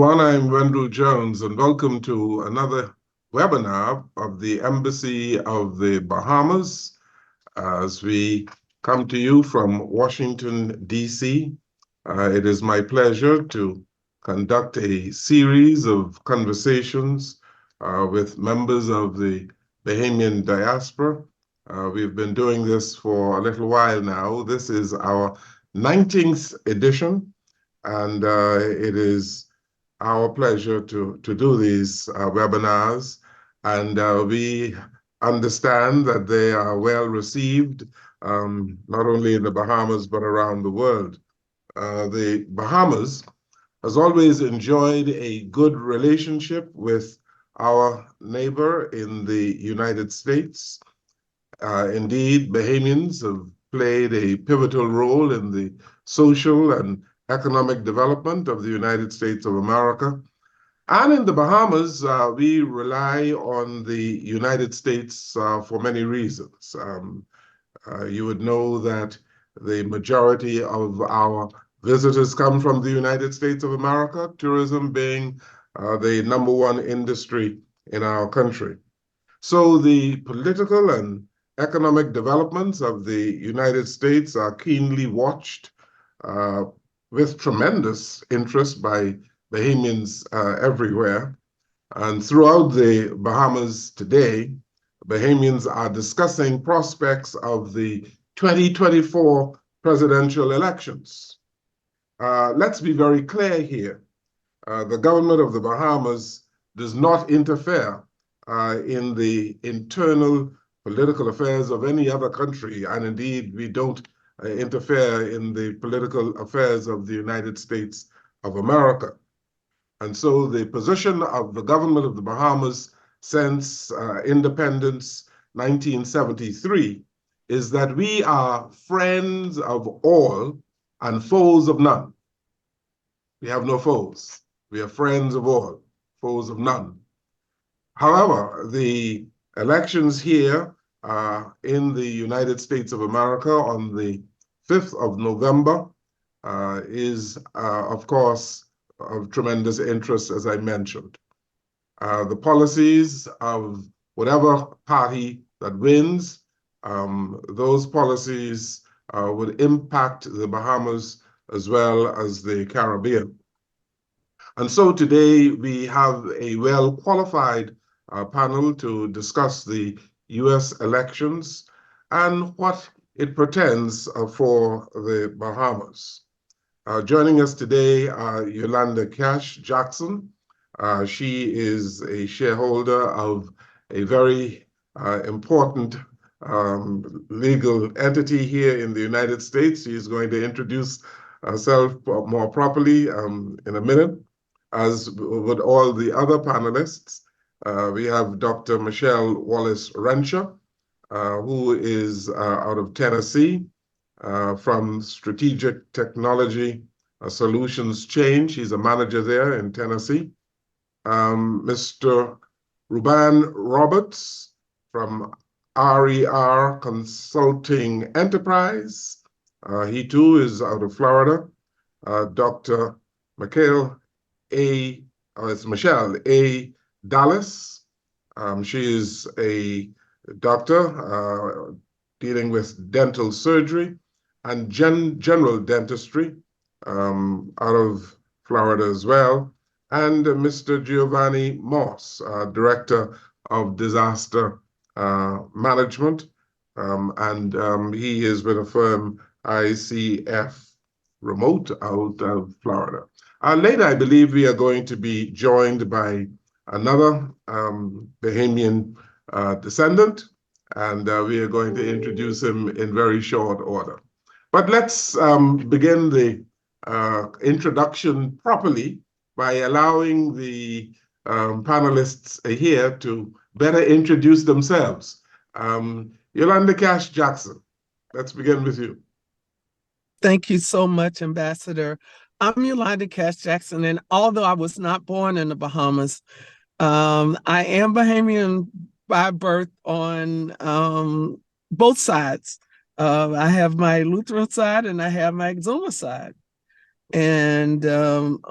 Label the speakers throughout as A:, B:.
A: everyone. I'm Wendell Jones, and welcome to another webinar of the Embassy of the Bahamas as we come to you from Washington, D.C. It is my pleasure to conduct a series of conversations with members of the Bahamian diaspora. We've been doing this for a little while now. This is our 19th edition, and it is our pleasure to do these webinars. And we understand that they are well received, not only in the Bahamas, but around the world. The Bahamas has always enjoyed a good relationship with our neighbor in the United States. Indeed, Bahamians have played a pivotal role in the social and economic development of the United States of America. And in the Bahamas, we rely on the United States for many reasons. You would know that the majority of our visitors come from the United States of America, tourism being the #1 industry in our country. So the political and economic developments of the United States are keenly watched with tremendous interest by Bahamians everywhere. And throughout the Bahamas today, Bahamians are discussing prospects of the 2024 presidential elections. Let's be very clear here. The government of the Bahamas does not interfere in the internal political affairs of any other country, and indeed, we don't interfere in the political affairs of the United States of America. And so the position of the government of the Bahamas since independence 1973 is that we are friends of all and foes of none. We have no foes. We are friends of all, foes of none. However, the elections here in the United States of America on the 5th of November is, of course, of tremendous interest, as I mentioned. The policies of whatever party that wins, those policies would impact the Bahamas as well as the Caribbean. And so today we have a well-qualified panel to discuss the US elections and what it portends for the Bahamas. Joining us today are Yolanda Cash Jackson. She is a shareholder of a very important legal entity here in the United States. She is going to introduce herself more properly in a minute, as would all the other panelists. We have Dr. Michelle Wallace-Renshaw, who is out of Tennessee from Strategic Technology Solutions Change. He's a manager there in Tennessee. Mr. Ruban Roberts from RER Consulting Enterprise. He too is out of Florida. Dr. Michelle A. Dallas. She is a doctor dealing with dental surgery and general dentistry out of Florida as well. And Mr. Giovanni Moss, Director of Disaster Management, and he is with a firm ICF Remote out of Florida. Later, I believe we are going to be joined by another Bahamian descendant, and we are going to introduce him in very short order. But let's begin the introduction properly by allowing the panelists here to better introduce themselves. Yolanda Cash Jackson, let's begin with you.
B: Thank you so much, Ambassador. I'm Yolanda Cash Jackson, and although I was not born in the Bahamas, I am Bahamian by birth on both sides. I have my Lutheran side and I have my Exuma side. And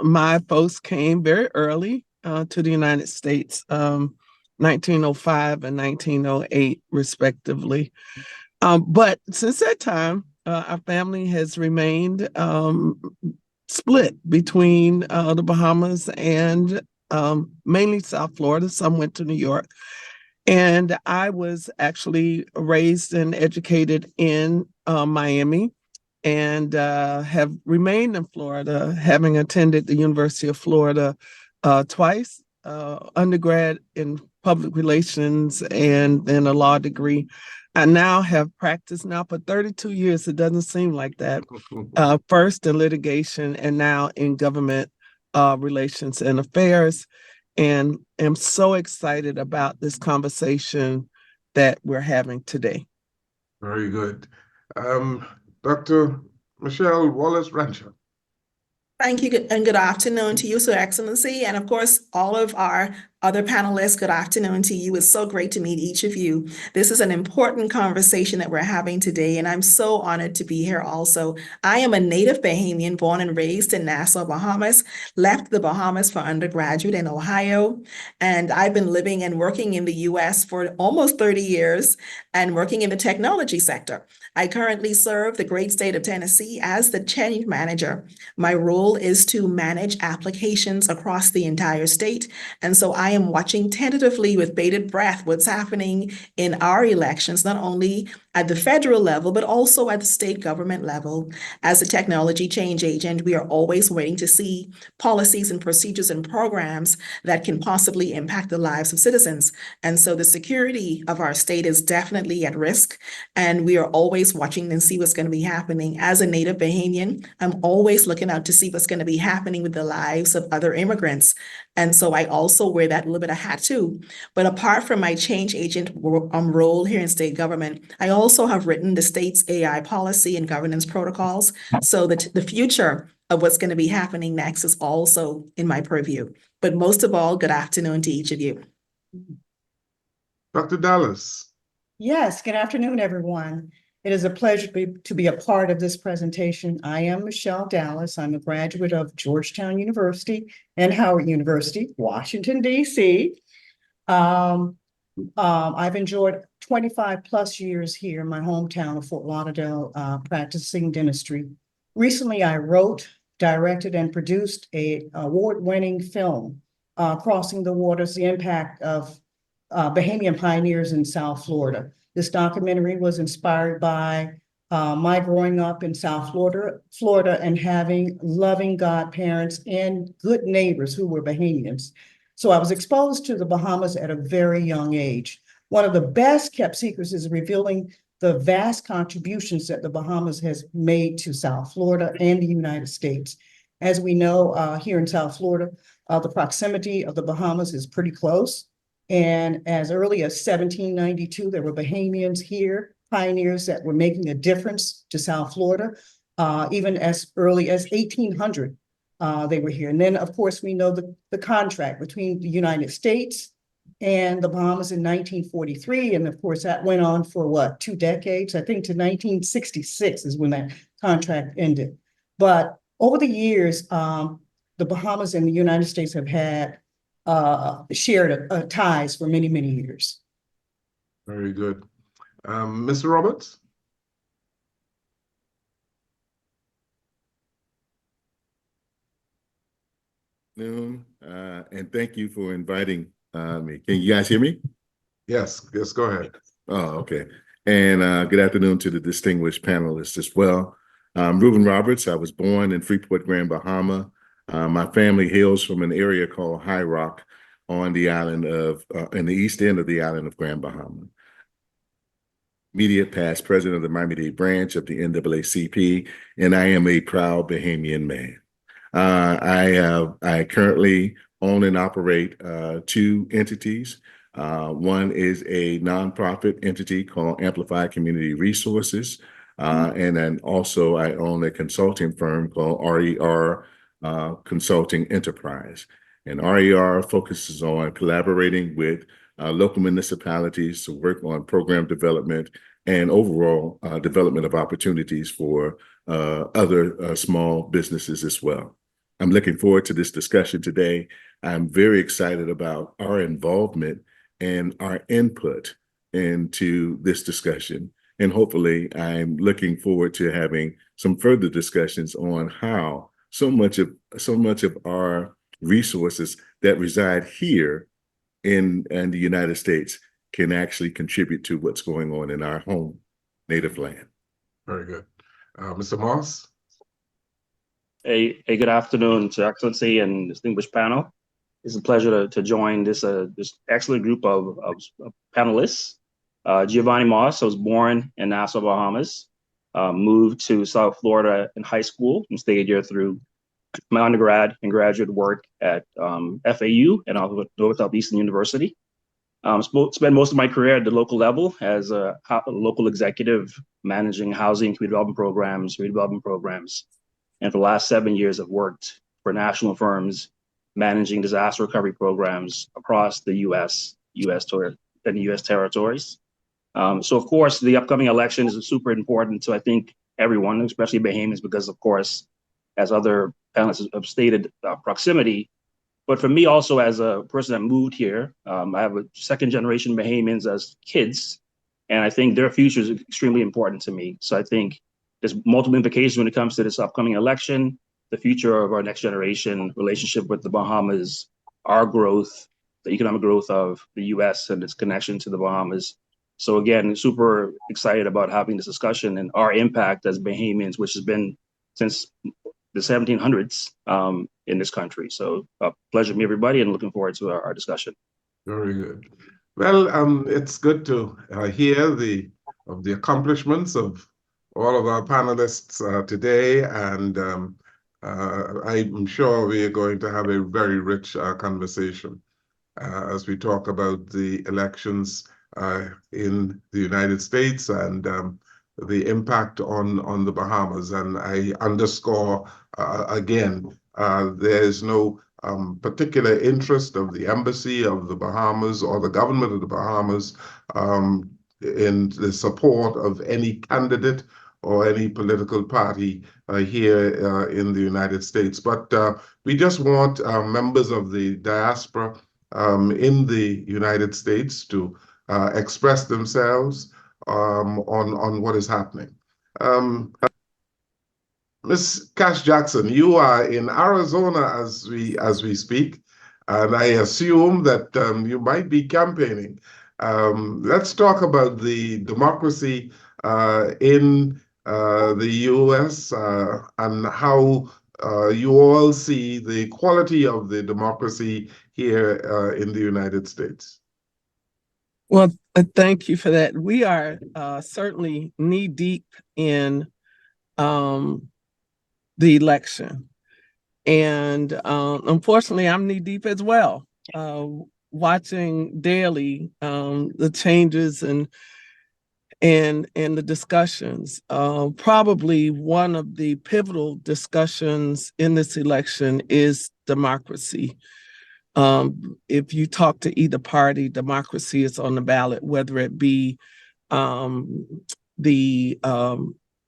B: my folks came very early to the United States, 1905 and 1908, respectively. But since that time, our family has remained split between the Bahamas and mainly South Florida. Some went to New York. And I was actually raised and educated in Miami and have remained in Florida, having attended the University of Florida twice, undergrad in public relations and then a law degree. I now have practiced now for 32 years. It doesn't seem like that. First in litigation and now in government relations and affairs. And am so excited about this conversation that we're having today.
A: Very good. Dr. Michelle Wallace-Rancher.
C: Thank you, and good afternoon to you, Sir Excellency, and of course, all of our other panelists. Good afternoon to you. It's so great to meet each of you. This is an important conversation that we're having today, and I'm so honored to be here also. I am a native Bahamian, born and raised in Nassau, Bahamas, left the Bahamas for undergraduate in Ohio, and I've been living and working in the US for almost 30 years and working in the technology sector. I currently serve the great state of Tennessee as the change manager. My role is to manage applications across the entire state. And so I am watching tentatively with bated breath what's happening in our elections, not only at the federal level, but also at the state government level. As a technology change agent, we are always waiting to see policies and procedures and programs that can possibly impact the lives of citizens. And so the security of our state is definitely at risk. And we are always watching and see what's going to be happening. As a native Bahamian, I'm always looking out to see what's going to be happening with the lives of other immigrants. And so I also wear that little bit of hat too. But apart from my change agent role here in state government, I also have written the state's AI policy and governance protocols. So that the future of what's going to be happening next is also in my purview. But most of all, good afternoon to each of you.
A: Dr. Dallas.
D: Yes, good afternoon, everyone. It is a pleasure to be a part of this presentation. I am Michelle Dallas. I'm a graduate of Georgetown University and Howard University, Washington, D.C. I've enjoyed 25 plus years here in my hometown of Fort Lauderdale, practicing dentistry. Recently, I wrote, directed, and produced an award-winning film, Crossing the Waters, the Impact of Bahamian Pioneers in South Florida. This documentary was inspired by my growing up in South Florida and having loving godparents and good neighbors who were Bahamians. So I was exposed to the Bahamas at a very young age. One of the best kept secrets is revealing the vast contributions that the Bahamas has made to South Florida and the United States. As we know, here in South Florida, the proximity of the Bahamas is pretty close. And as early as 1792, there were Bahamians here, pioneers that were making a difference to South Florida. Even as early as 1800, they were here. And then, of course, we know the contract between the United States and the Bahamas in 1943. And of course, that went on for what, 2 decades? I think to 1966 is when that contract ended. But over the years, the Bahamas and the United States have had shared ties for many, many years.
A: Very good. Mr. Roberts?
E: And thank you for inviting me. Can you guys hear me?
A: Yes, go ahead.
E: Oh, okay. And good afternoon to the distinguished panelists as well. Reuben Roberts. I was born in Freeport, Grand Bahama. My family hails from an area called High Rock on the island of, in the east end of the island of Grand Bahama. Immediate past president of the Miami-Dade branch of the NAACP, and I am a proud Bahamian man. I currently own and operate 2 entities. One is a nonprofit entity called Amplified Community Resources. And then also I own a consulting firm called RER Consulting Enterprise. And RER focuses on collaborating with local municipalities to work on program development and overall development of opportunities for other small businesses as well. I'm looking forward to this discussion today. I'm very excited about our involvement and our input into this discussion. And hopefully, I'm looking forward to having some further discussions on how so much of our resources that reside here in the United States can actually contribute to what's going on in our home native land.
A: Very good. Mr. Moss?
F: A good afternoon to Excellency and distinguished panel. It's a pleasure to join this excellent group of panelists. Giovanni Moss, I was born in Nassau, Bahamas, moved to South Florida in high school and stayed here through my undergrad and graduate work at FAU and North Southeastern University. Spent most of my career at the local level as a local executive managing housing redevelopment programs. And for the last 7 years, I've worked for national firms managing disaster recovery programs across the U.S. and the U.S. territories. So, of course, the upcoming election is super important to, I think, everyone, especially Bahamians, because, of course, as other panelists have stated, proximity. But for me, also, as a person that moved here, I have a second-generation Bahamians as kids, and I think their future is extremely important to me. So I think there's multiple implications when it comes to this upcoming election, the future of our next generation relationship with the Bahamas, our growth, the economic growth of the U.S. and its connection to the Bahamas. So again, super excited about having this discussion and our impact as Bahamians, which has been since the 1700s in this country. So a pleasure to meet everybody and looking forward to our discussion. Very
A: good. Well, it's good to hear the accomplishments of all of our panelists today, and I'm sure we are going to have a very rich conversation as we talk about the elections in the United States and the impact on the Bahamas. And I underscore again, there's no particular interest of the Embassy of the Bahamas or the government of the Bahamas in the support of any candidate or any political party here in the United States. But we just want members of the diaspora in the United States to express themselves on what is happening. Ms. Cash Jackson, you are in Arizona as we speak, and I assume that you might be campaigning. Let's talk about the democracy in the U.S. And how you all see the quality of the democracy here in the United States.
B: Well, thank you for that. We are certainly knee-deep in the election. And unfortunately, I'm knee-deep as well, watching daily the changes and the discussions. Probably one of the pivotal discussions in this election is democracy. If you talk to either party, democracy is on the ballot, whether it be the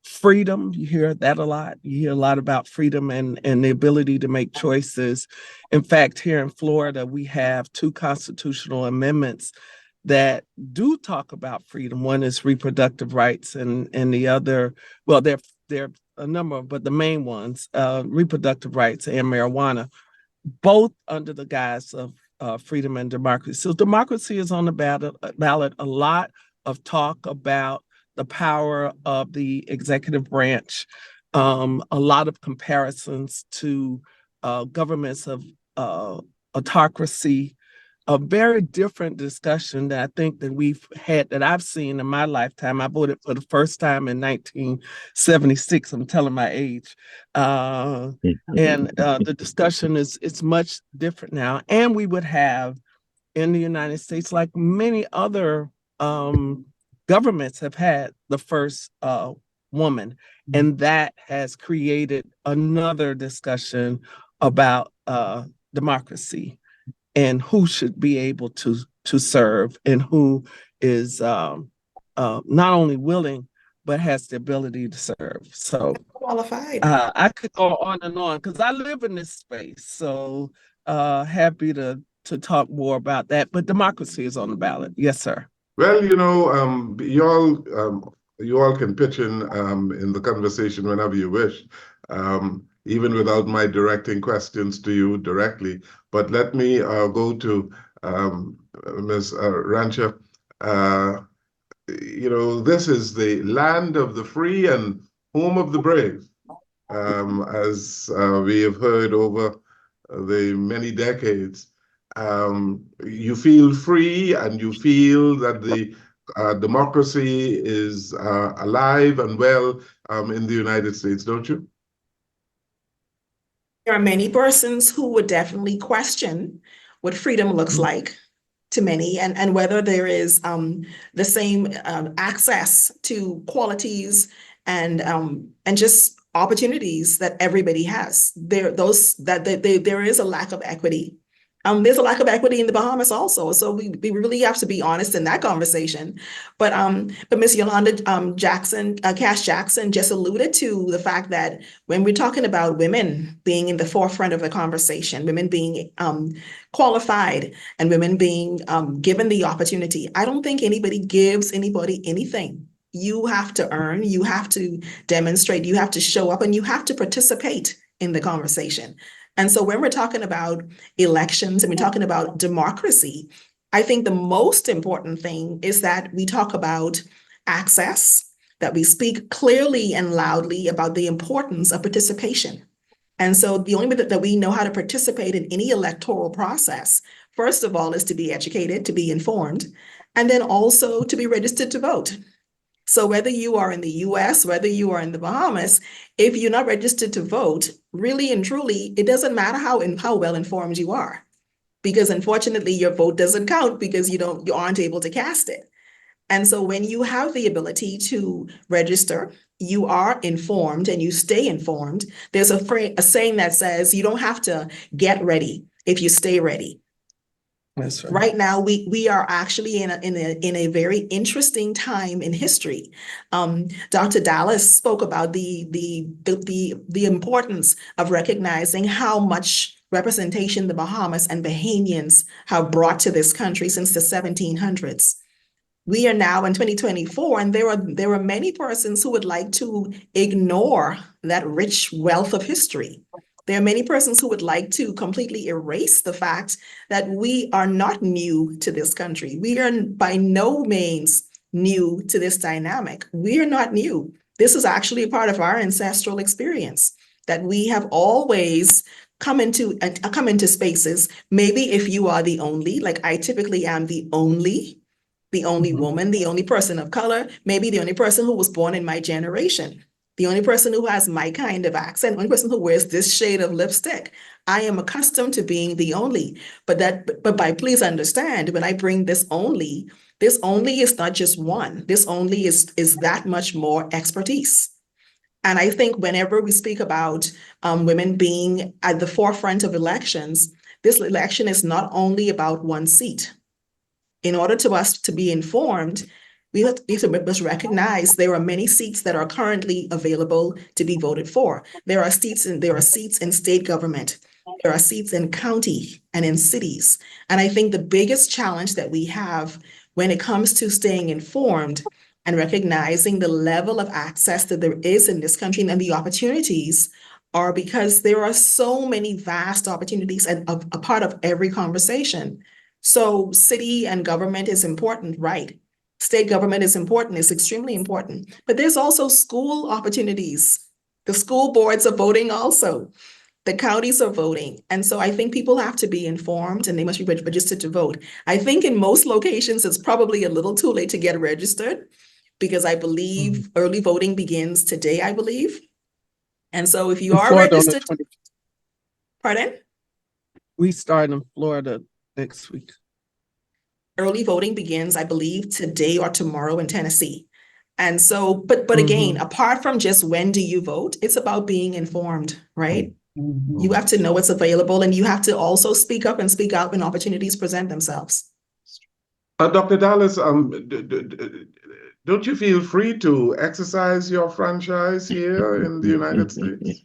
B: freedom, you hear that a lot. You hear a lot about freedom and the ability to make choices. In fact, here in Florida, we have 2 constitutional amendments that do talk about freedom. One is reproductive rights, and the other, well, there are a number, but the main ones, reproductive rights and marijuana, both under the guise of freedom and democracy. So democracy is on the ballot. A lot of talk about the power of the executive branch, a lot of comparisons to governments of autocracy, a very different discussion that I think that we've had, that I've seen in my lifetime. I voted for the first time in 1976. I'm telling my age. And the discussion it's much different now. And we would have in the United States, like many other governments have had, the first woman. And that has created another discussion about democracy and who should be able to serve and who is not only willing, but has the ability to serve. So
C: qualified.
B: I could go on and on because I live in this space. So happy to talk more about that. But democracy is on the ballot. Yes, sir.
A: Well, you all can pitch in the conversation whenever you wish, even without my directing questions to you directly. But let me go to Ms. Rancher. This is the land of the free and home of the brave, as we have heard over the many decades. You feel free and you feel that the democracy is alive and well in the United States, don't you?
C: There are many persons who would definitely question what freedom looks like to many, and whether there is the same access to qualities and just opportunities that everybody has. There is a lack of equity. There's a lack of equity in the Bahamas also, so we really have to be honest in that conversation. But Ms. Yolanda Cash Jackson just alluded to the fact that when we're talking about women being in the forefront of the conversation, women being qualified, and women being given the opportunity, I don't think anybody gives anybody anything. You have to earn, you have to demonstrate, you have to show up, and you have to participate in the conversation. And so when we're talking about elections and we're talking about democracy, I think the most important thing is that we talk about access, that we speak clearly and loudly about the importance of participation. And so the only way that we know how to participate in any electoral process, first of all, is to be educated, to be informed, and then also to be registered to vote. So whether you are in the US, whether you are in the Bahamas, if you're not registered to vote, really and truly, it doesn't matter how well informed you are, because unfortunately your vote doesn't count because you aren't able to cast it. And so when you have the ability to register, you are informed and you stay informed. There's a saying that says you don't have to get ready if you stay ready.
B: That's right.
C: Right now, we are actually in a very interesting time in history. Dr. Dallas spoke about the importance of recognizing how much representation the Bahamas and Bahamians have brought to this country since the 1700s. We are now in 2024, and there are many persons who would like to ignore that rich wealth of history. There are many persons who would like to completely erase the fact that we are not new to this country. We are by no means new to this dynamic. We are not new. This is actually a part of our ancestral experience, that we have always come into spaces. Maybe if you are the only, like I typically am the only woman, the only person of color, maybe the only person who was born in my generation, the only person who has my kind of accent, the only person who wears this shade of lipstick. I am accustomed to being the only, but please understand, when I bring this only is not just one. This only is that much more expertise. And I think whenever we speak about women being at the forefront of elections, this election is not only about one seat. In order to us to be informed, we must recognize there are many seats that are currently available to be voted for. There are seats in state government. There are seats in county and in cities. And I think the biggest challenge that we have when it comes to staying informed and recognizing the level of access that there is in this country and the opportunities are because there are so many vast opportunities and a part of every conversation. So city and government is important, right? State government is important, it's extremely important, but there's also school opportunities. The school boards are voting also. The counties are voting. And so I think people have to be informed and they must be registered to vote. I think in most locations, it's probably a little too late to get registered because I believe early voting begins today, I believe. And so if you are registered, pardon?
B: We start in Florida next week.
C: Early voting begins, I believe, today or tomorrow in Tennessee. And so, but again, apart from just when do you vote, it's about being informed, right? You have to know what's available, and you have to also speak up and speak out when opportunities present themselves.
A: Dr. Dallas, don't you feel free to exercise your franchise here in the United States?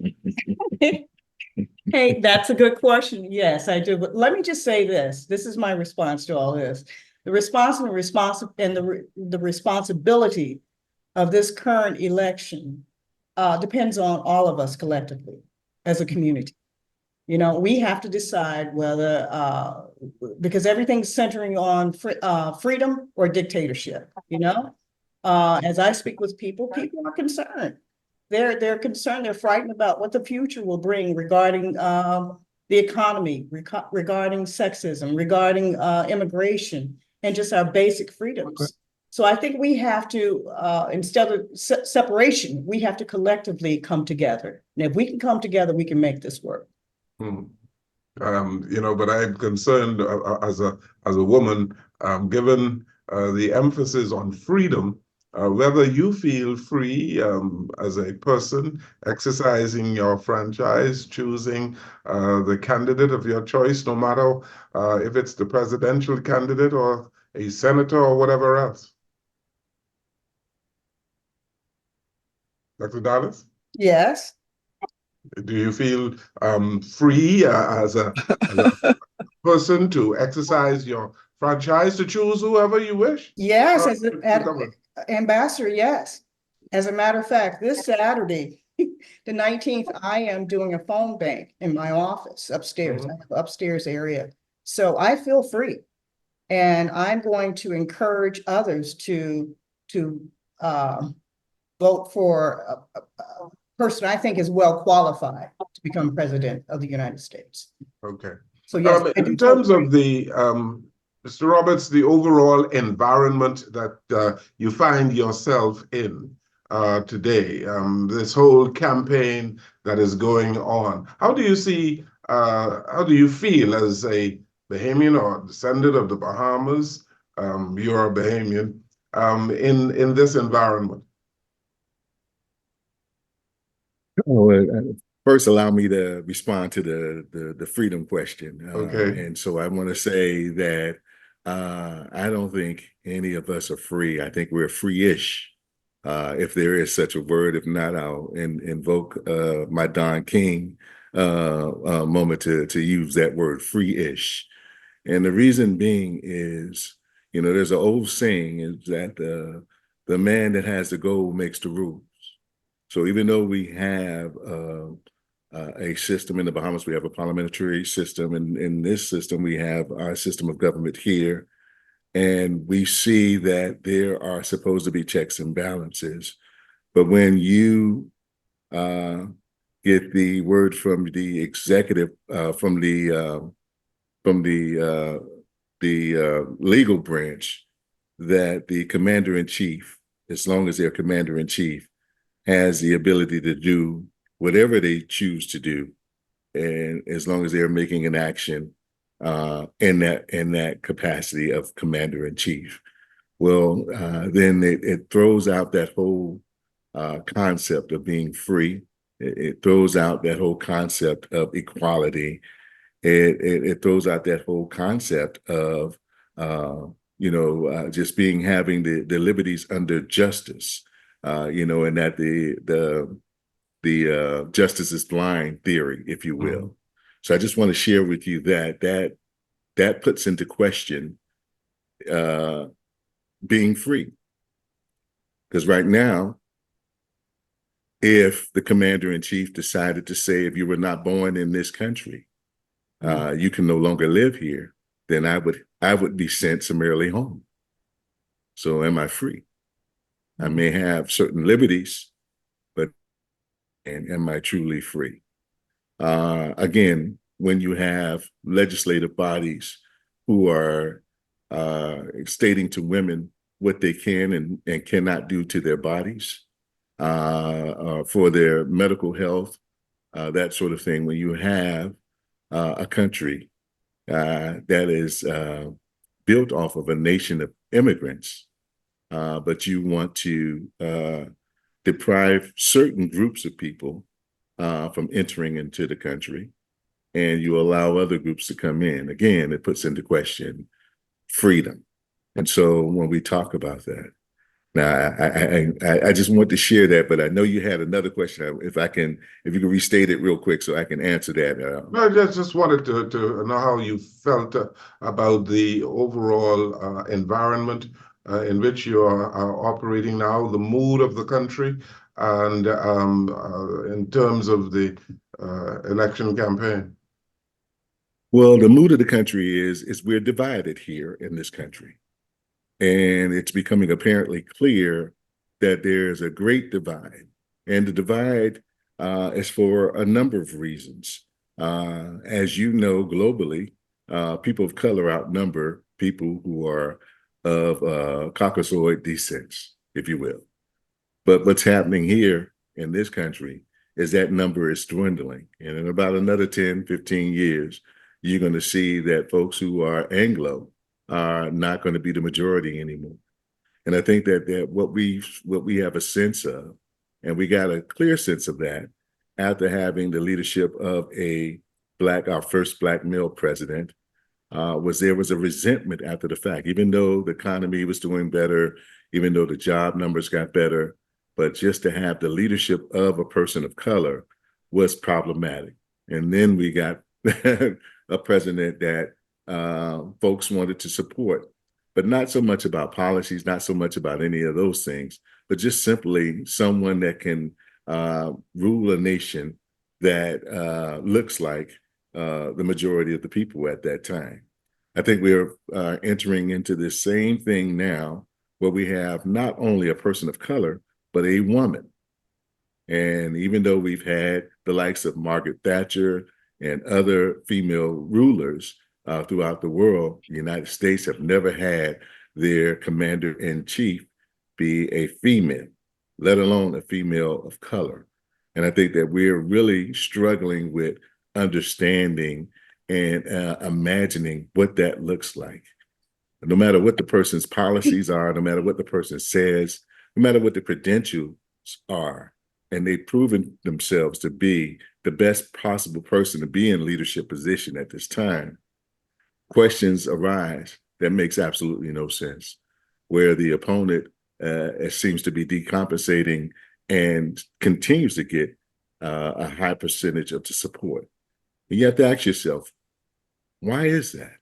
D: Hey, that's a good question. Yes, I do. But let me just say this. This is my response to all this. The the responsibility of this current election depends on all of us collectively as a community. You know, we have to decide whether because everything's centering on freedom or dictatorship, you know? As I speak with people, people are concerned. They're concerned, they're frightened about what the future will bring regarding the economy, regarding sexism, regarding immigration, and just our basic freedoms.
A: Okay.
D: So I think we have to, instead of separation, we have to collectively come together. And if we can come together, we can make this work.
A: Hmm. You know, but I'm concerned as a woman, given the emphasis on freedom, whether you feel free as a person exercising your franchise, choosing the candidate of your choice, no matter if it's the presidential candidate or a senator or whatever else. Dr. Dallas,
D: Yes.
A: do you feel free as a person to exercise your franchise to choose whoever you wish?
D: Yes,
A: Governor.
D: ambassador, yes. As a matter of fact, this Saturday, the 19th, I am doing a phone bank in my office upstairs.
A: Mhm.
D: I have an upstairs area. So I feel free. And I'm going to encourage others to vote for a person I think is well qualified to become president of the United States.
A: Okay.
D: So yes, I do
A: In terms
D: totally
A: of the Mr. Roberts, the overall environment that you find yourself in today, this whole campaign that is going on, how do you see, how do you feel as a Bahamian or descendant of the Bahamas? You're a Bahamian in this environment.
E: Oh, first, allow me to respond to the freedom question.
A: Okay.
E: And so I want to say that I don't think any of us are free. I think we're free-ish, if there is such a word. If not, I'll invoke my Don King moment to use that word, free-ish. And the reason being is, you know, there's an old saying is that the man that has the gold makes the rules. So even though we have a system in the Bahamas, we have a parliamentary system, and in this system, we have our system of government here. And we see that there are supposed to be checks and balances. But when you get the word from the executive, from the legal branch, that the commander-in-chief, as long as they're commander-in-chief, has the ability to do whatever they choose to do, and as long as they're making an action in that capacity of commander-in-chief, well, then it throws out that whole concept of being free. It throws out that whole concept of equality. It throws out that whole concept of just having the liberties under justice. And that the justice is blind theory, if you will.
A: Mm-hmm.
E: So I just want to share with you that puts into question being free. Because right now, if the commander-in-chief decided to say, if you were not born in this country, you can no longer live here, then I would be sent summarily home. So am I free? I may have certain liberties, but am I truly free? Again, when you have legislative bodies who are stating to women what they can and cannot do to their bodies for their medical health, that sort of thing, when you have a country that is built off of a nation of immigrants, but you want to deprive certain groups of people from entering into the country, and you allow other groups to come in. Again, it puts into question freedom. And so when we talk about that, Now, I just want to share that, but I know you had another question. If you can restate it real quick so I can answer that.
A: No, I just wanted to know how you felt about the overall environment in which you are operating now, the mood of the country, and in terms of the election campaign.
E: Well, the mood of the country is we're divided here in this country. And it's becoming apparently clear that there's a great divide. And the divide is for a number of reasons. As you know, globally, people of color outnumber people who are of Caucasoid descents, if you will. But what's happening here in this country is that number is dwindling. And in about another 10, 15 years, you're going to see that folks who are Anglo are not going to be the majority anymore. And I think that what we have a sense of, and we got a clear sense of that after having the leadership of our first Black male president, was there was a resentment after the fact, even though the economy was doing better, even though the job numbers got better, but just to have the leadership of a person of color was problematic. And then we got a president that folks wanted to support, but not so much about policies, not so much about any of those things, but just simply someone that can rule a nation that looks like the majority of the people at that time. I think we're entering into this same thing now, where we have not only a person of color, but a woman. And even though we've had the likes of Margaret Thatcher and other female rulers throughout the world, the United States have never had their commander-in-chief be a female, let alone a female of color. And I think that we're really struggling with understanding and imagining what that looks like. No matter what the person's policies are, no matter what the person says, no matter what the credentials are, and they've proven themselves to be the best possible person to be in leadership position at this time, questions arise that makes absolutely no sense, where the opponent seems to be decompensating and continues to get a high percentage of the support. And you have to ask yourself, why is that?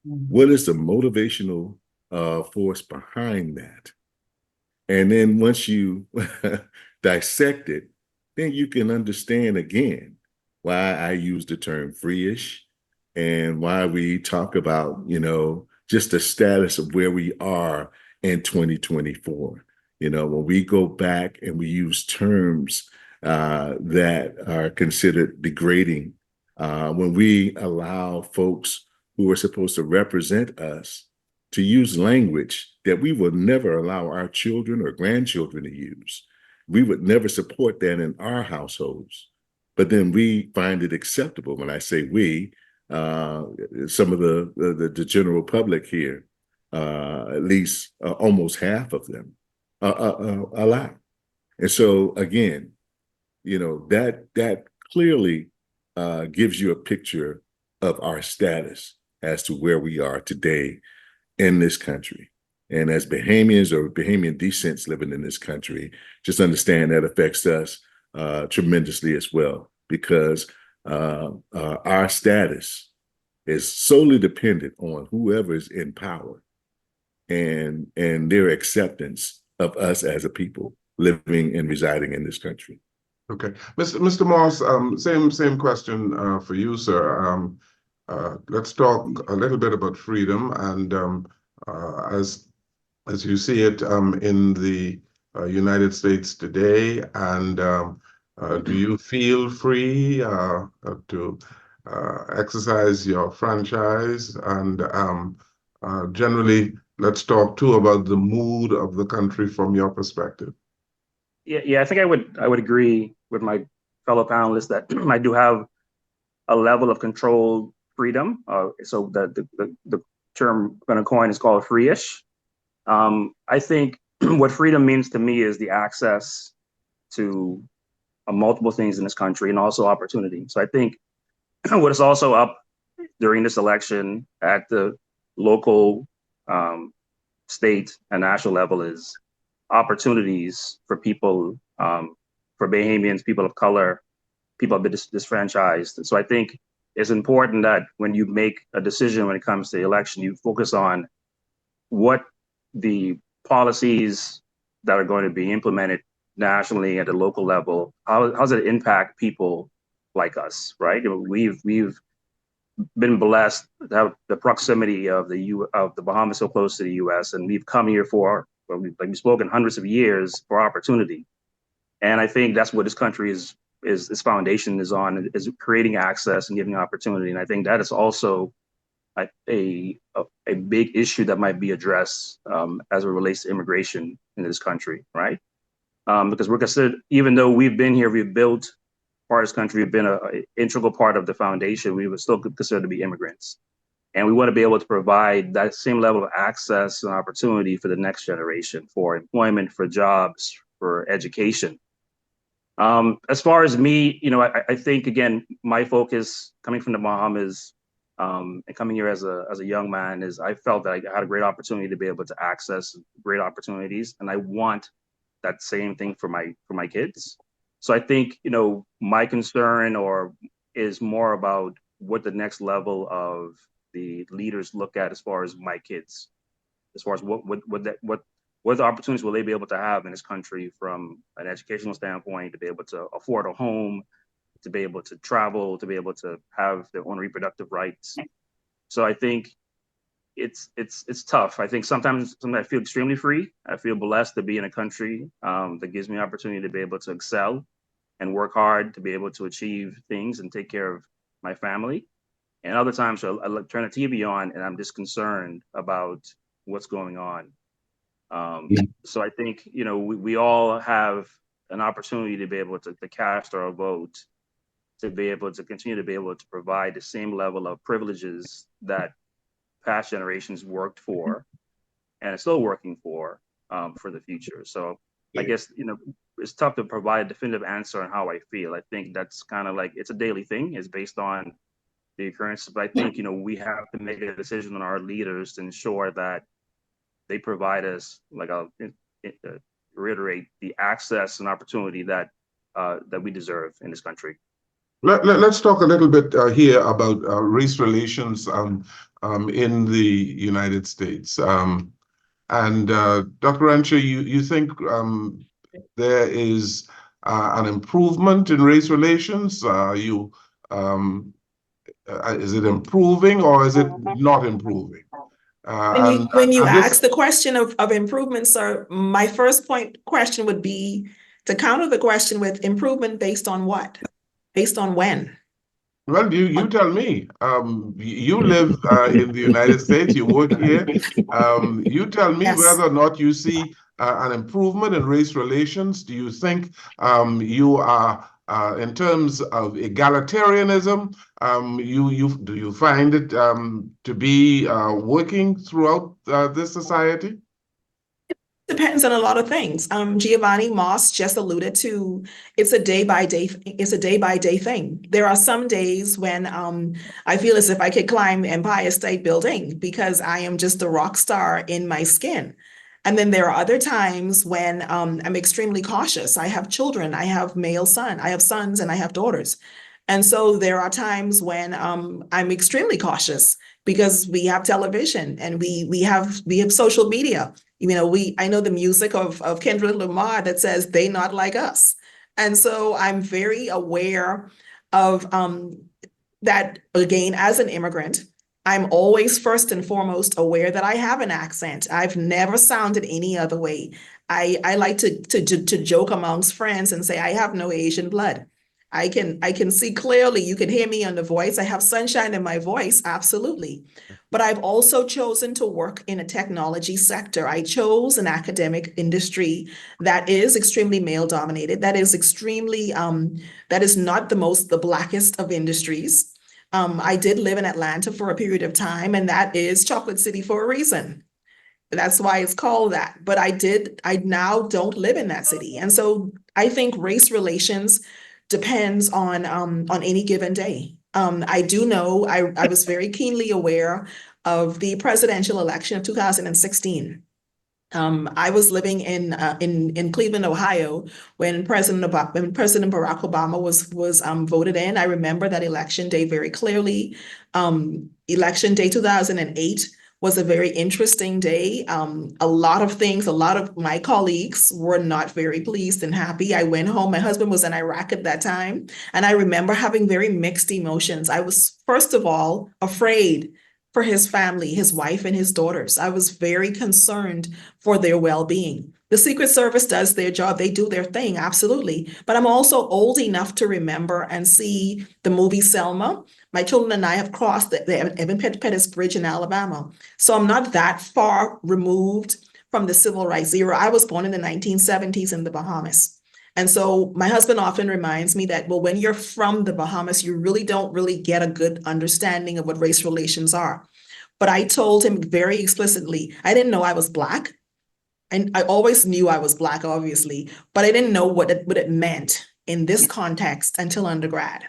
E: What is the motivational force behind that? And then once you dissect it, then you can understand again why I use the term free-ish and why we talk about, just the status of where we are in 2024. When we go back and we use terms that are considered degrading, when we allow folks who are supposed to represent us to use language that we would never allow our children or grandchildren to use. We would never support that in our households. But then we find it acceptable. When I say we, some of the general public here, at least almost half of them, allow. And so again, that clearly gives you a picture of our status as to where we are today in this country. And as Bahamians or Bahamian descents living in this country, just understand that affects us tremendously as well, because our status is solely dependent on whoever is in power and their acceptance of us as a people living and residing in this country.
A: Okay, Mr. Moss, same question for you, sir. Let's talk a little bit about freedom and as you see it in the United States today, and do you feel free to exercise your franchise? And generally, let's talk too about the mood of the country from your perspective.
F: Yeah, I think I would agree with my fellow panelists that I do have a level of controlled freedom. So the term I'm going to coin is called free-ish. I think what freedom means to me is the access to multiple things in this country and also opportunity. So I think what is also up during this election at the local, state, and national level is opportunities for people, for Bahamians, people of color, people have been disfranchised. And so I think it's important that when you make a decision when it comes to the election, you focus on what the policies that are going to be implemented nationally at the local level, how does it impact people like us, right? We've been blessed to have the proximity of the Bahamas so close to the U.S., and we've come here for, we've spoken hundreds of years for opportunity, and I think that's what this country is its foundation is on, is creating access and giving opportunity, and I think that is also a big issue that might be addressed as it relates to immigration in this country, right? Because we're considered, even though we've been here, we've built part of this country, we've been an integral part of the foundation, we were still considered to be immigrants. And we want to be able to provide that same level of access and opportunity for the next generation, for employment, for jobs, for education. As far as me, I think, again, my focus coming from the Bahamas and coming here as a young man is I felt that I had a great opportunity to be able to access great opportunities, and I want that same thing for my kids. So I think, my concern is more about what the next level of the leaders look at as far as my kids, as far as what the opportunities will they be able to have in this country from an educational standpoint, to be able to afford a home, to be able to travel, to be able to have their own reproductive rights. So I think it's tough. I think sometimes I feel extremely free. I feel blessed to be in a country that gives me opportunity to be able to excel and work hard to be able to achieve things and take care of my family. And other times I turn the TV on and I'm just concerned about what's going on. So I think, we all have an opportunity to be able to cast our vote, to be able to continue to be able to provide the same level of privileges that past generations worked for and are still working for the future. So I guess, it's tough to provide a definitive answer on how I feel. I think that's kind of like, it's a daily thing. It's based on the occurrences, but I think, we have to make a decision on our leaders to ensure that they provide us, like I'll reiterate, the access and opportunity that we deserve in this country.
A: Let's talk a little bit here about race relations in the United States. And Dr. Rancher, you think there is an improvement in race relations? Is it improving or is it not improving?
C: When you ask the question of improvement, sir, my first question would be to counter the question with improvement based on what? Based on when?
A: Well, you tell me. You live in the United States, you work here. You tell me
C: Yes.
A: whether or not you see an improvement in race relations. Do you think you are, in terms of egalitarianism, do you find it to be working throughout this society?
C: Depends on a lot of things. Giovanni Moss just alluded to it's a day by day thing. There are some days when I feel as if I could climb Empire State Building because I am just a rock star in my skin. And then there are other times when I'm extremely cautious. I have children, I have I have sons and I have daughters. And so there are times when I'm extremely cautious because we have television and we have social media. I know the music of Kendrick Lamar that says they not like us. And so I'm very aware of that. Again, as an immigrant, I'm always first and foremost aware that I have an accent. I've never sounded any other way. I like to joke amongst friends and say I have no Asian blood. I can see clearly. You can hear me on the voice. I have sunshine in my voice, absolutely. But I've also chosen to work in a technology sector. I chose an academic industry that is extremely male dominated. That is extremely, that is not the blackest of industries. I did live in Atlanta for a period of time, and that is Chocolate City for a reason. That's why it's called that. But I now don't live in that city. And so I think race relations depends on any given day. I do know I was very keenly aware of the presidential election of 2016. I was living in Cleveland, Ohio, when President Barack Obama was voted in. I remember that election day very clearly. Election day 2008 was a very interesting day. A lot of my colleagues were not very pleased and happy. I went home. My husband was in Iraq at that time, and I remember having very mixed emotions. I was, first of all, afraid for his family, his wife and his daughters. I was very concerned for their well-being. The Secret Service does their job. They do their thing, absolutely. But I'm also old enough to remember and see the movie Selma. My children and I have crossed the Evan Pettus Bridge in Alabama. So I'm not that far removed from the civil rights era. I was born in the 1970s in the Bahamas. And so my husband often reminds me that, well, when you're from the Bahamas, you really don't really get a good understanding of what race relations are. But I told him very explicitly, I didn't know I was Black. And I always knew I was Black, obviously, but I didn't know what it meant in this context until undergrad.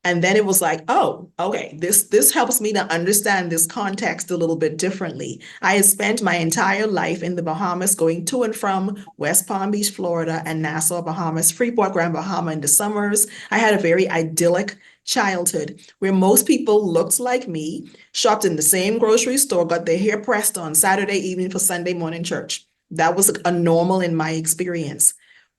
C: And then it was like, oh, okay, this helps me to understand this context a little bit differently. I had spent my entire life in the Bahamas, going to and from West Palm Beach, Florida, and Nassau, Bahamas, Freeport, Grand Bahama in the summers. I had a very idyllic childhood where most people looked like me, shopped in the same grocery store, got their hair pressed on Saturday evening for Sunday morning church. That was a normal in my experience.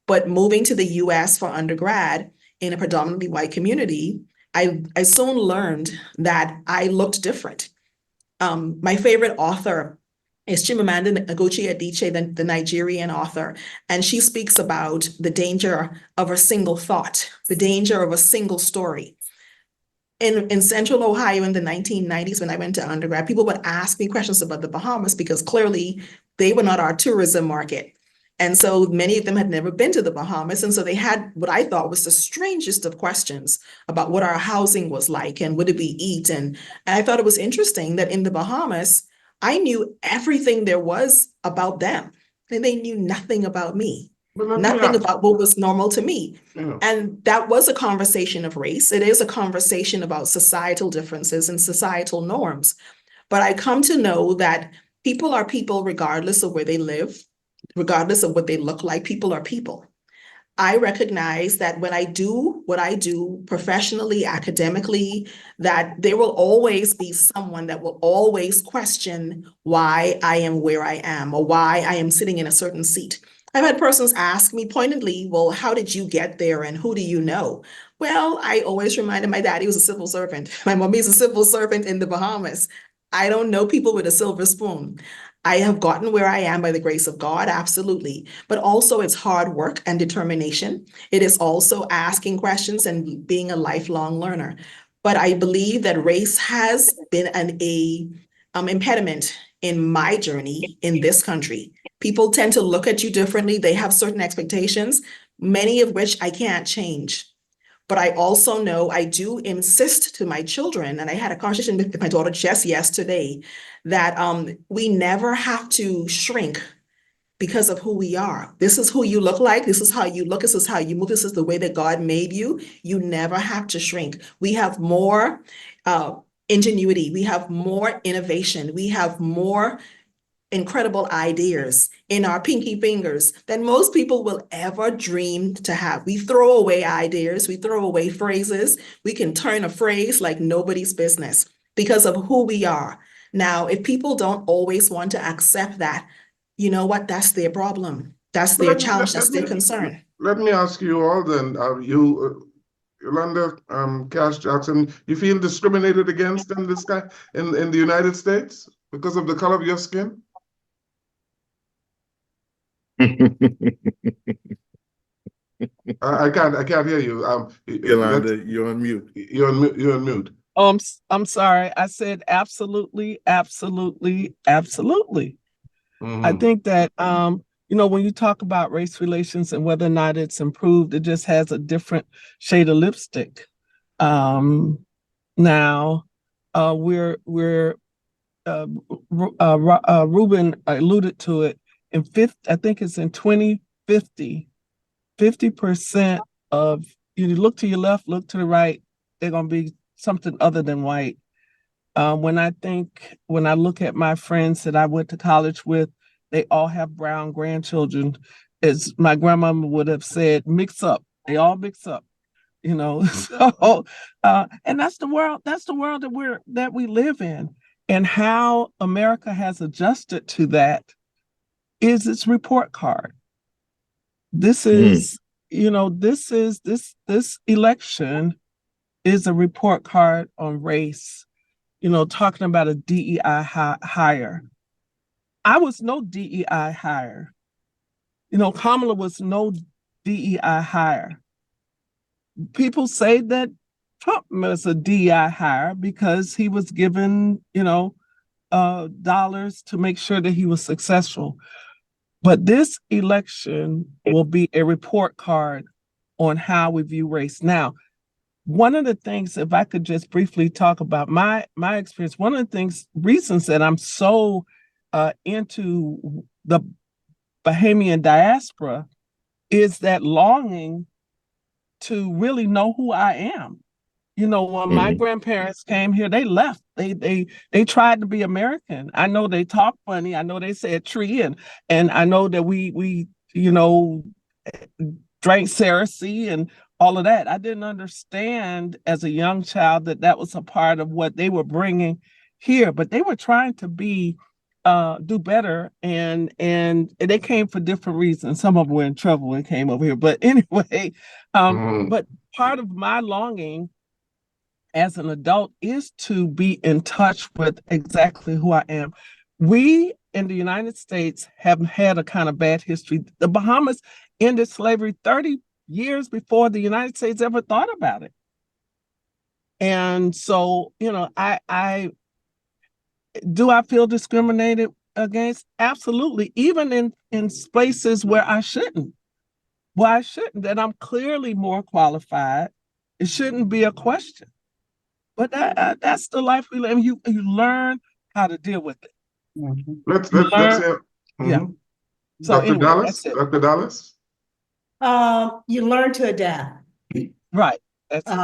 C: But moving to the US for undergrad in a predominantly white community, I soon learned that I looked different. My favorite author is Chimamanda Ngozi Adichie, the Nigerian author, and she speaks about the danger of a single thought, the danger of a single story. In Central Ohio in the 1990s, when I went to undergrad, people would ask me questions about the Bahamas because clearly they were not our tourism market. And so many of them had never been to the Bahamas. And so they had what I thought was the strangest of questions about what our housing was like and what did we eat. And I thought it was interesting that in the Bahamas, I knew everything there was about them, and they knew nothing about me, nothing about what was normal to me.
A: Yeah.
C: And that was a conversation of race. It is a conversation about societal differences and societal norms. But I come to know that people are people regardless of where they live, regardless of what they look like. People are people. I recognize that when I do what I do professionally, academically, that there will always be someone that will always question why I am where I am or why I am sitting in a certain seat. I've had persons ask me pointedly, well, how did you get there and who do you know? Well, I always reminded my daddy was a civil servant. My mommy is a civil servant in the Bahamas. I don't know people with a silver spoon. I have gotten where I am by the grace of God, absolutely. But also it's hard work and determination. It is also asking questions and being a lifelong learner. But I believe that race has been an impediment in my journey in this country. People tend to look at you differently. They have certain expectations, many of which I can't change. But I also know I do insist to my children, and I had a conversation with my daughter just yesterday, that we never have to shrink because of who we are. This is who you look like. This is how you look. This is how you move. This is the way that God made you. You never have to shrink. We have more ingenuity. We have more innovation. We have more incredible ideas in our pinky fingers than most people will ever dream to have. We throw away ideas, we throw away phrases. We can turn a phrase like nobody's business because of who we are. Now, if people don't always want to accept that, you know what? That's their problem. That's their challenge. That's their concern.
A: Let me ask you all then, Yolanda, Cash Jackson, you feel discriminated against in the United States because of the color of your skin? I can't hear you.
E: Yolanda, you're on mute.
A: You're on mute.
B: I'm sorry. I said absolutely, absolutely, absolutely. I think that when you talk about race relations and whether or not it's improved, it just has a different shade of lipstick. Now, Ruben alluded to it. I think it's in 2050, 50% of you look to your left, look to the right, they're going to be something other than white. When I look at my friends that I went to college with They all have brown grandchildren. As my grandmama would have said, mix up. They all mix up, you know. So, and that's the world. That's the world that we live in, and how America has adjusted to that is its report card. This is, you know, this election is a report card on race. You know, talking about a DEI hire. I was no DEI hire. You know, Kamala was no DEI hire. People say that Trump was a DEI hire because he was given, you know, dollars to make sure that he was successful. But this election will be a report card on how we view race. Now, one of the things, if I could just briefly talk about my experience, one of the reasons that I'm so into the Bahamian diaspora is that longing to really know who I am. You know, when my grandparents came here, they left. They tried to be American. I know they talk funny. I know they said tree, and I know that we you know, drank Cersei and all of that. I didn't understand as a young child that that was a part of what they were bringing here, but they were trying to be do better, and they came for different reasons. Some of them were in trouble and came over here. But anyway, but part of my longing as an adult is to be in touch with exactly who I am. We in the United States have had a kind of bad history. The Bahamas ended slavery 30 years before the United States ever thought about it. And so, you know, I feel discriminated against? Absolutely. Even in places where I shouldn't. Well, I shouldn't, and I'm clearly more qualified. It shouldn't be a question. But that's the life we live. You learn how to deal with it.
A: Let's hear.
B: Yeah. So
A: Dr.
B: anyway,
A: Dallas.
B: that's it.
A: Dr. Dallas.
D: You learn to adapt.
B: Right. That's it.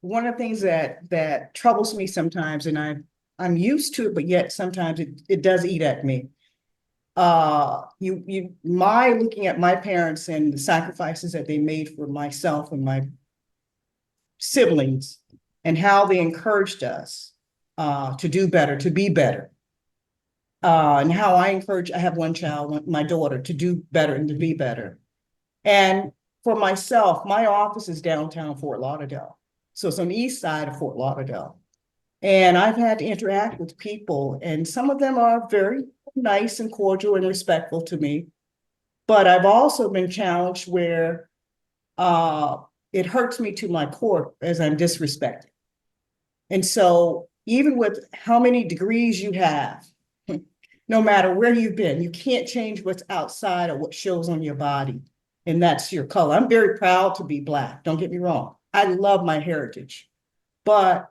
D: One of the things that troubles me sometimes, and I'm used to it, but yet sometimes it does eat at me. Looking at my parents and the sacrifices that they made for myself and my siblings, and how they encouraged us to do better, to be better. And how I have one child, my daughter, to do better and to be better. And for myself, my office is downtown Fort Lauderdale. So it's on the east side of Fort Lauderdale. And I've had to interact with people, and some of them are very nice and cordial and respectful to me. But I've also been challenged where it hurts me to my core as I'm disrespected. And so even with how many degrees you have, no matter where you've been, you can't change what's outside or what shows on your body. And that's your color. I'm very proud to be Black. Don't get me wrong. I love my heritage. But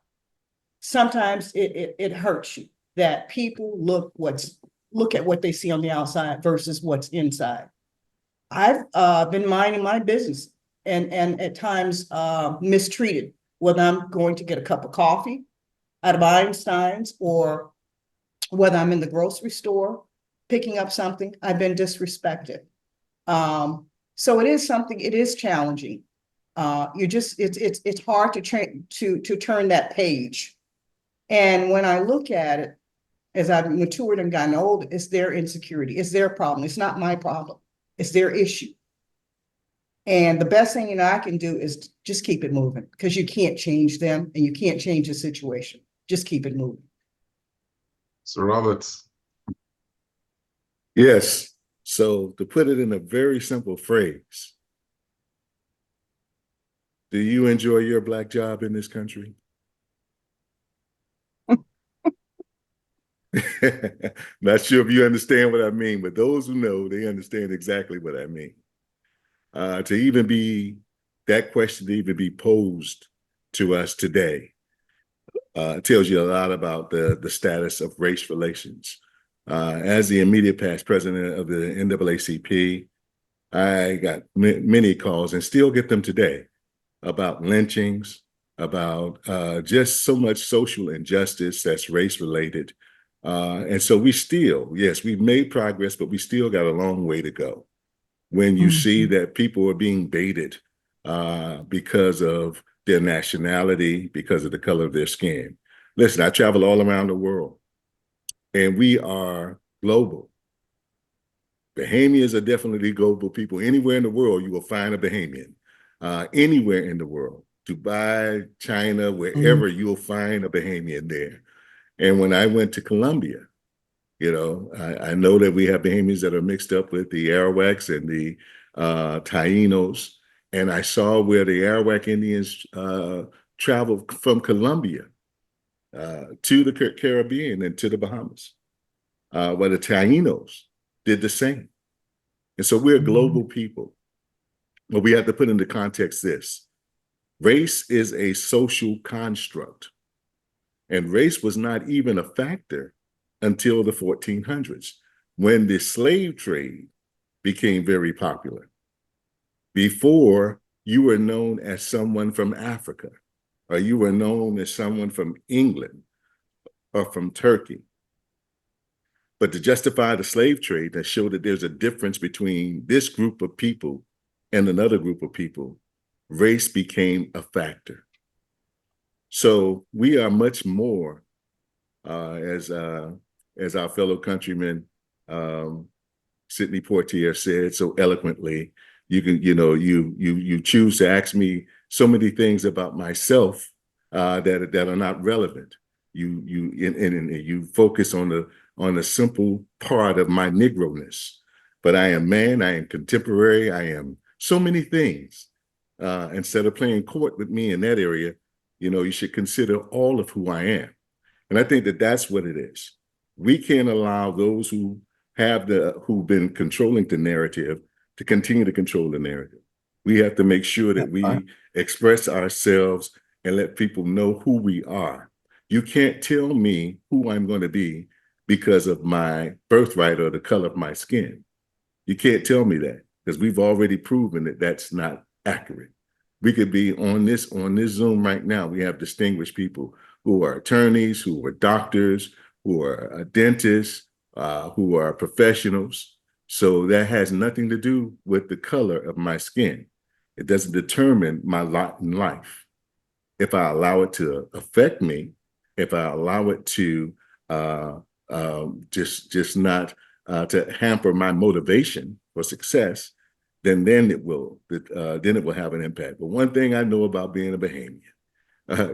D: sometimes it hurts you that people look at what they see on the outside versus what's inside. I've been minding my business and at times mistreated, whether I'm going to get a cup of coffee out of Einstein's or whether I'm in the grocery store picking up something. I've been disrespected. So it is challenging. It's hard to turn that page. And when I look at it, as I've matured and gotten older, it's their insecurity, it's their problem. It's not my problem. It's their issue. And the best thing I can do is just keep it moving, because you can't change them and you can't change the situation. Just keep it moving.
A: Sir Roberts.
E: Yes. So to put it in a very simple phrase, do you enjoy your Black job in this country? Not sure if you understand what I mean, but those who know, they understand exactly what I mean. To even be that question to even be posed to us today tells you a lot about the status of race relations. As the immediate past president of the NAACP, I got many calls and still get them today about lynchings, about just so much social injustice that's race related. And so we still, yes, we've made progress, but we still got a long way to go. When you see that people are being baited because of their nationality, because of the color of their skin. Listen, I travel all around the world, and we are global. Bahamians are definitely global people. Anywhere in the world, you will find a Bahamian. Anywhere in the world, Dubai, China, wherever, you'll find a Bahamian there. And when I went to Colombia, you know, I know that we have Bahamians that are mixed up with the Arawaks and the Tainos. And I saw where the Arawak Indians traveled from Colombia to the Caribbean and to the Bahamas, where the Tainos did the same. And so we're global people. But we have to put into context this. Race is a social construct. And race was not even a factor until the 1400s, when the slave trade became very popular. Before, you were known as someone from Africa, or you were known as someone from England or from Turkey. But to justify the slave trade, that showed that there's a difference between this group of people and another group of people, race became a factor. So we are much more, as our fellow countryman Sidney Poitier said so eloquently, you can, you choose to ask me so many things about myself that are not relevant. You focus on the simple part of my Negro-ness. But I am man, I am contemporary, I am so many things. Instead of playing court with me in that area, you should consider all of who I am. And I think that that's what it is. We can't allow those who've been controlling the narrative to continue to control the narrative. We have to make sure that we express ourselves and let people know who we are. You can't tell me who I'm going to be because of my birthright or the color of my skin. You can't tell me that, because we've already proven that that's not accurate. We could be on this Zoom right now. We have distinguished people who are attorneys, who are doctors, who are dentists, who are professionals. So that has nothing to do with the color of my skin. It doesn't determine my lot in life. If I allow it to affect me, if I allow it to just not to hamper my motivation for success, then it will have an impact. But one thing I know about being a Bahamian,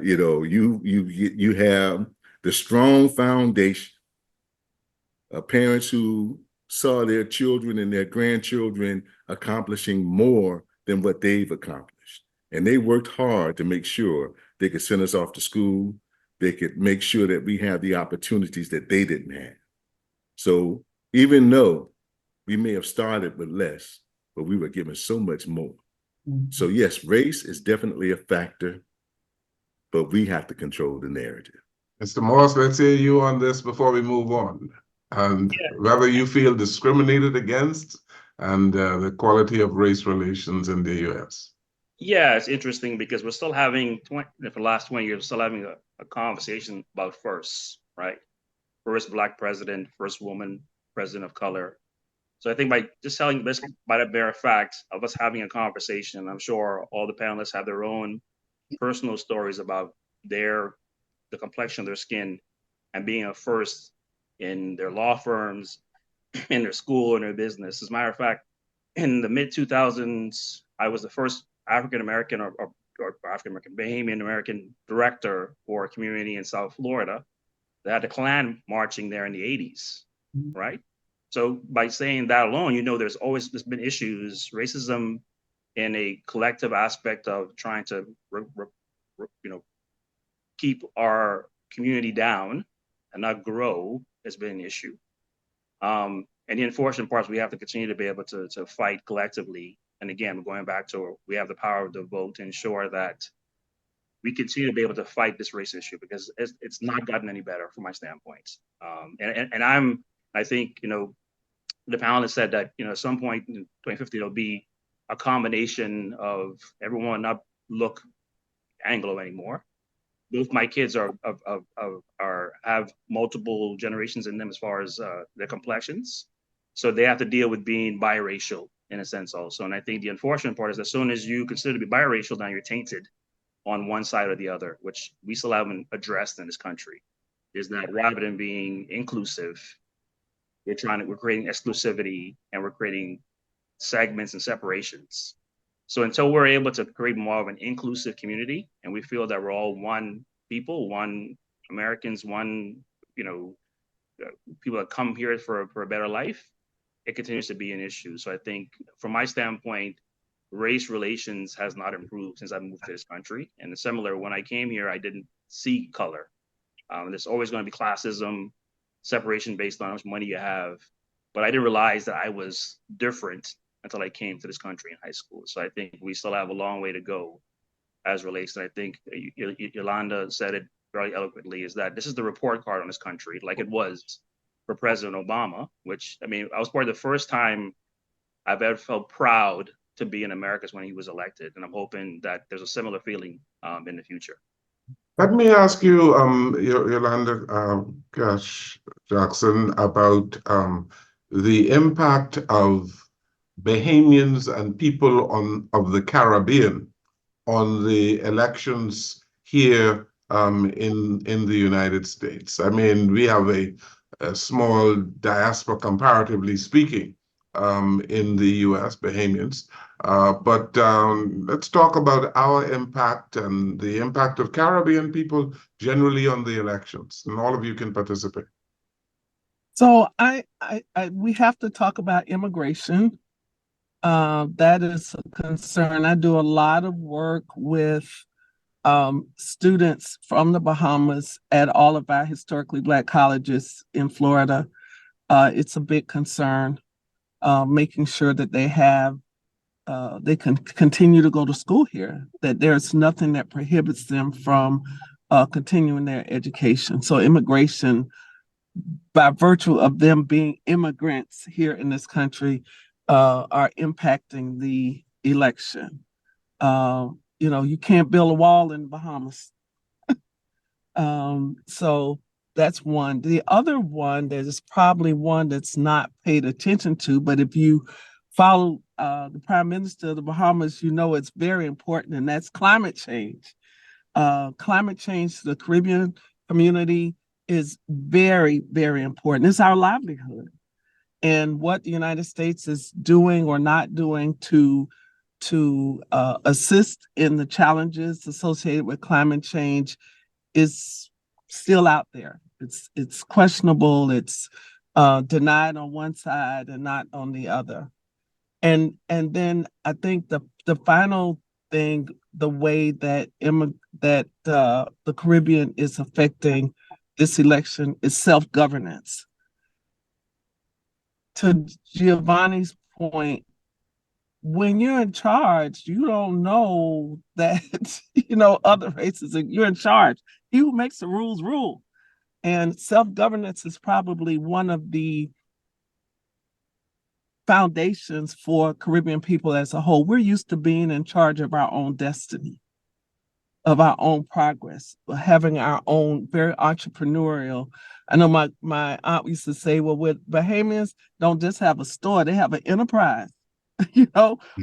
E: you have the strong foundation of parents who saw their children and their grandchildren accomplishing more than what they've accomplished. And they worked hard to make sure they could send us off to school. They could make sure that we have the opportunities that they didn't have. So even though we may have started with less, but we were given so much more. So yes, race is definitely a factor, but we have to control the narrative.
A: Mr. Morse, let's hear you on this before we move on, and whether you feel discriminated against and the quality of race relations in the U.S.
F: Yeah, it's interesting because we're still having, for the last 20 years, we're still having a conversation about firsts, right? First Black president, first woman president of color. So I think by just telling this, by the bare fact of us having a conversation, I'm sure all the panelists have their own personal stories about the complexion of their skin and being a first in their law firms, in their school, in their business. As a matter of fact, in the mid 2000s, I was the first African-American or African-American, Bahamian-American director for a community in South Florida. They had the Klan marching there in the 80s, right? So by saying that alone, there's been issues, racism in a collective aspect of trying to, keep our community down and not grow has been an issue. And the unfortunate part is we have to continue to be able to fight collectively. And again, going back to we have the power of the vote to ensure that we continue to be able to fight this race issue, because it's not gotten any better from my standpoint. I think, the panelists said that, at some point in 2050, there'll be a combination of everyone not look Anglo anymore. both my kids are have multiple generations in them as far as their complexions, so they have to deal with being biracial in a sense also. And I think the unfortunate part is as soon as you consider to be biracial, now you're tainted on one side or the other, which we still haven't addressed in this country. Is that rather than being inclusive, we're creating exclusivity, and we're creating segments and separations. So until we're able to create more of an inclusive community, and we feel that we're all one people, one Americans, one, people that come here for a better life, it continues to be an issue. So I think from my standpoint, race relations has not improved since I moved to this country. And similar, when I came here, I didn't see color. There's always going to be classism, separation based on how much money you have. But I didn't realize that I was different until I came to this country in high school. So I think we still have a long way to go as relates. And I think Yolanda said it very eloquently, is that this is the report card on this country, like it was for President Obama, which, I mean, I was probably the first time I've ever felt proud to be in America when he was elected. And I'm hoping that there's a similar feeling in the future.
A: Let me ask you, Yolanda Jackson, about the impact of Bahamians and people of the Caribbean on the elections here in the United States. I mean, we have a small diaspora, comparatively speaking, in the U.S., Bahamians. But let's talk about our impact and the impact of Caribbean people generally on the elections, and all of you can participate.
B: So we have to talk about immigration. That is a concern. I do a lot of work with students from the Bahamas at all of our historically Black colleges in Florida. It's a big concern, making sure that they can continue to go to school here, that there's nothing that prohibits them from continuing their education. So immigration, by virtue of them being immigrants here in this country, are impacting the election. You can't build a wall in the Bahamas. So that's one. The other one, there's probably one that's not paid attention to, but if you follow the Prime Minister of the Bahamas, it's very important, and that's climate change. Climate change to the Caribbean community is very, very important. It's our livelihood. And what the United States is doing or not doing to assist in the challenges associated with climate change is still out there. It's questionable. It's denied on one side and not on the other. And then I think the final thing, the way that the Caribbean is affecting this election, is self-governance. To Giovanni's point, when you're in charge, you don't know that, other races, you're in charge. He who makes the rules rule. And self-governance is probably one of the foundations for Caribbean people as a whole. We're used to being in charge of our own destiny, of our own progress, having our own, very entrepreneurial. I know my aunt used to say, well, with Bahamians don't just have a store, they have an enterprise.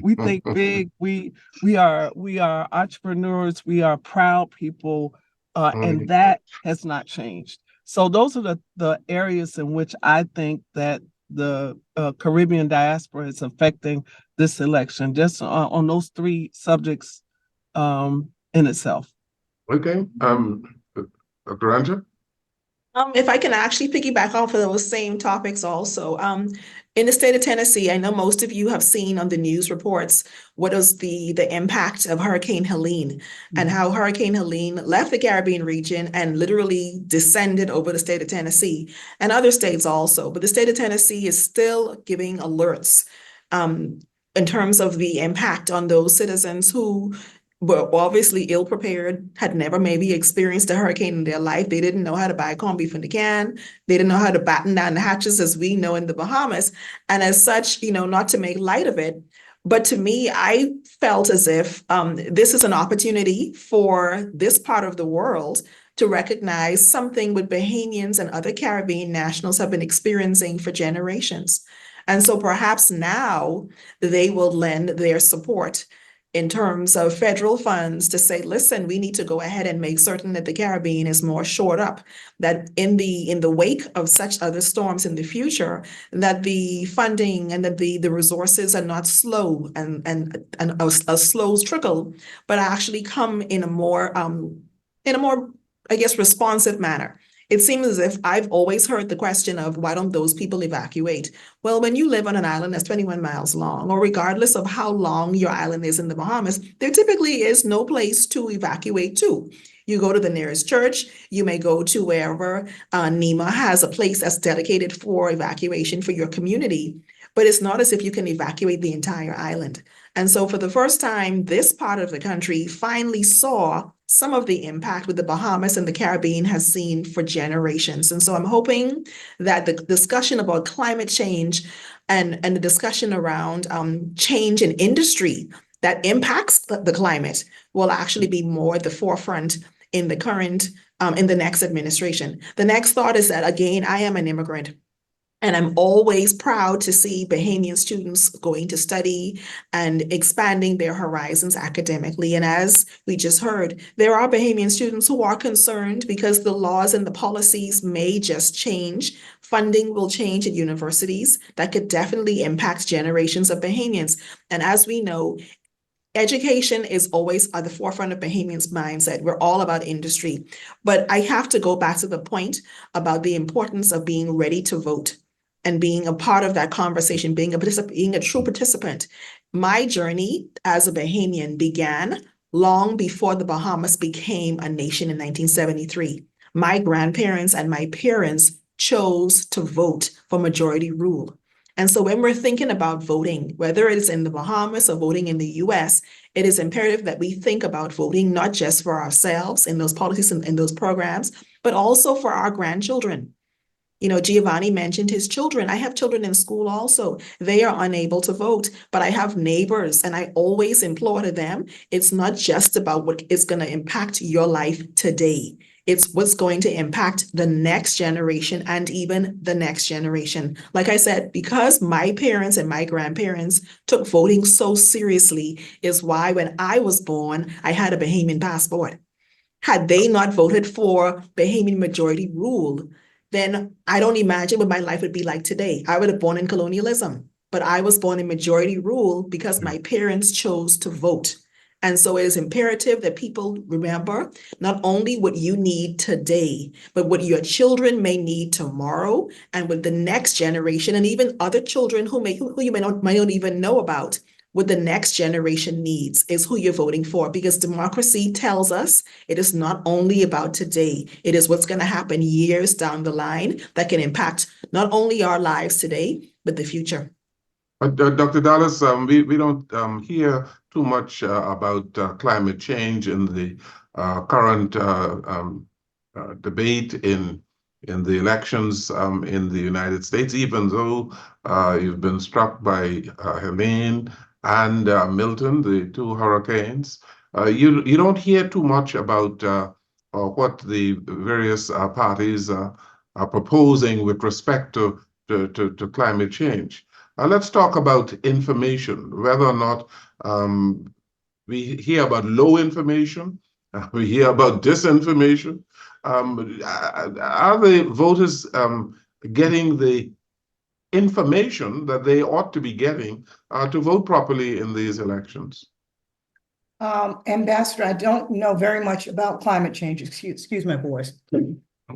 B: We think big, we are entrepreneurs, we are proud people, and that has not changed. So those are the areas in which I think that the Caribbean diaspora is affecting this election, just on those three subjects in itself.
A: Okay, Dr. Anja?
C: If I can actually piggyback off of those same topics also. In the state of Tennessee, I know most of you have seen on the news reports what is the impact of Hurricane Helene and how Hurricane Helene left the Caribbean region and literally descended over the state of Tennessee and other states also. But the state of Tennessee is still giving alerts in terms of the impact on those citizens who were obviously ill-prepared, had never maybe experienced a hurricane in their life. They didn't know how to buy corned beef in the can. They didn't know how to batten down the hatches as we know in the Bahamas. And as such, not to make light of it, But to me, I felt as if this is an opportunity for this part of the world to recognize something what Bahamians and other Caribbean nationals have been experiencing for generations. And so perhaps now they will lend their support in terms of federal funds to say, listen, we need to go ahead and make certain that the Caribbean is more shored up, that in the wake of such other storms in the future, that the funding and that the resources are not slow and a slow trickle, but actually come in a more I guess, responsive manner. It seems as if I've always heard the question of why don't those people evacuate? Well, when you live on an island that's 21 miles long, or regardless of how long your island is in the Bahamas, there typically is no place to evacuate to. You go to the nearest church, you may go to wherever NEMA has a place that's dedicated for evacuation for your community, but it's not as if you can evacuate the entire island. And so for the first time, this part of the country finally saw some of the impact with the Bahamas and the Caribbean has seen for generations. And so I'm hoping that the discussion about climate change and the discussion around change in industry that impacts the climate will actually be more at the forefront in the current, in the next administration. The next thought is that, again, I am an immigrant. And I'm always proud to see Bahamian students going to study and expanding their horizons academically. And as we just heard, there are Bahamian students who are concerned because the laws and the policies may just change. Funding will change at universities. That could definitely impact generations of Bahamians. And as we know, education is always at the forefront of Bahamians' mindset. We're all about industry. But I have to go back to the point about the importance of being ready to vote and being a part of that conversation, being a true participant. My journey as a Bahamian began long before the Bahamas became a nation in 1973. My grandparents and my parents chose to vote for majority rule. And so when we're thinking about voting, whether it's in the Bahamas or voting in the US, it is imperative that we think about voting not just for ourselves in those policies and in those programs, but also for our grandchildren. You know, Giovanni mentioned his children. I have children in school also. They are unable to vote, but I have neighbors and I always implore to them, it's not just about what is going to impact your life today. It's what's going to impact the next generation and even the next generation. Like I said, because my parents and my grandparents took voting so seriously is why when I was born, I had a Bahamian passport. Had they not voted for Bahamian majority rule, then I don't imagine what my life would be like today. I would have born in colonialism, but I was born in majority rule because my parents chose to vote. And so it is imperative that people remember not only what you need today, but what your children may need tomorrow and what the next generation and even other children who you might not even know about. What the next generation needs is who you're voting for, because democracy tells us it is not only about today, it is what's going to happen years down the line that can impact not only our lives today, but the future.
A: Dr. Dallas, we don't hear too much about climate change in the current debate in the elections in the United States, even though you've been struck by Helene and Milton, the two hurricanes. You don't hear too much about what the various parties are proposing with respect to climate change. Let's talk about information, whether or not we hear about low information, we hear about disinformation. Are the voters getting the information that they ought to be getting to vote properly in these elections?
D: Ambassador, I don't know very much about climate change. Excuse my voice.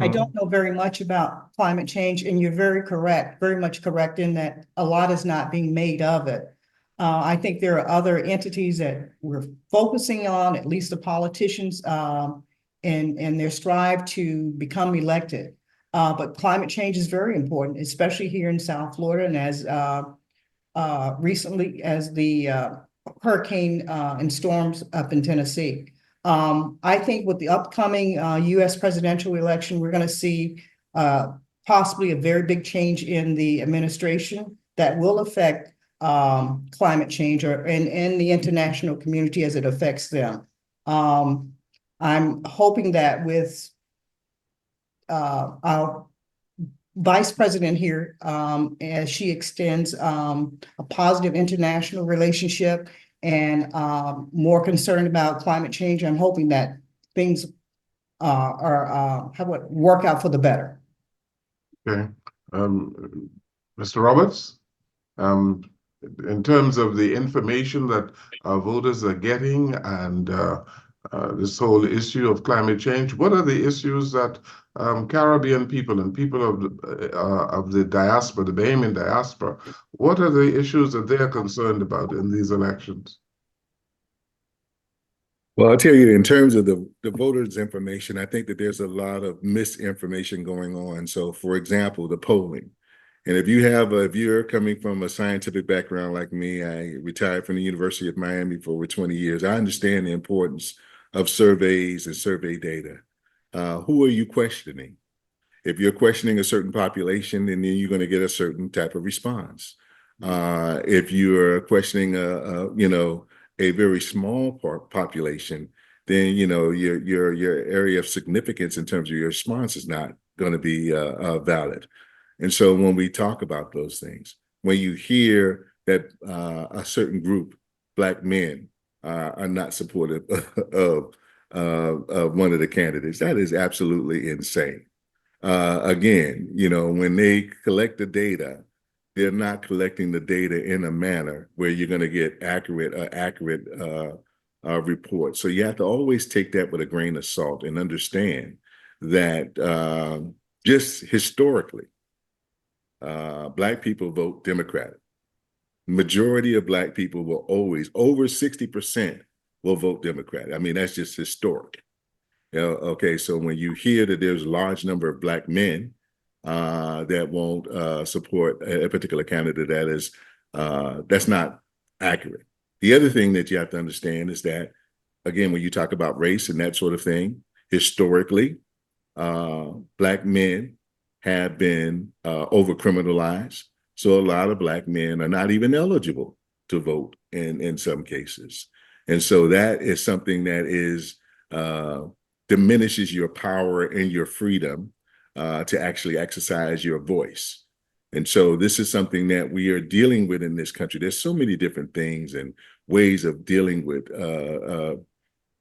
D: I don't know very much about climate change, and you're very much correct in that a lot is not being made of it. I think there are other entities that we're focusing on, at least the politicians, in their strive to become elected. But climate change is very important, especially here in South Florida, and as recently as the hurricane and storms up in Tennessee. I think with the upcoming US presidential election, we're going to see possibly a very big change in the administration that will affect climate change or in the international community as it affects them. I'm hoping that with our vice president here, as she extends a positive international relationship and more concerned about climate change, I'm hoping that things work out for the better.
A: Okay. Mr. Roberts, in terms of the information that our voters are getting and this whole issue of climate change, what are the issues that Caribbean people and people of the diaspora, the Bahamian diaspora, what are the issues that they're concerned about in these elections?
E: Well, I'll tell you, in terms of the voters' information, I think that there's a lot of misinformation going on. So, for example, the polling. And if you're coming from a scientific background like me, I retired from the University of Miami for over 20 years. I understand the importance of surveys and survey data. Who are you questioning? If you're questioning a certain population, then you're going to get a certain type of response. If you're questioning a very small population, then your area of significance in terms of your response is not going to be valid. And so when we talk about those things, when you hear that a certain group, Black men, are not supportive of one of the candidates, that is absolutely insane. Again, when they collect the data, they're not collecting the data in a manner where you're going to get accurate reports. So you have to always take that with a grain of salt and understand that just historically, Black people vote Democratic. Majority of Black people will always, over 60% will vote Democratic. I mean, that's just historic. Okay, so when you hear that there's a large number of Black men that won't support a particular candidate, that's not accurate. The other thing that you have to understand is that, again, when you talk about race and that sort of thing, historically, Black men have been over-criminalized. So a lot of Black men are not even eligible to vote in some cases. And so that is something that is diminishes your power and your freedom to actually exercise your voice. And so this is something that we are dealing with in this country. There's so many different things and ways of dealing with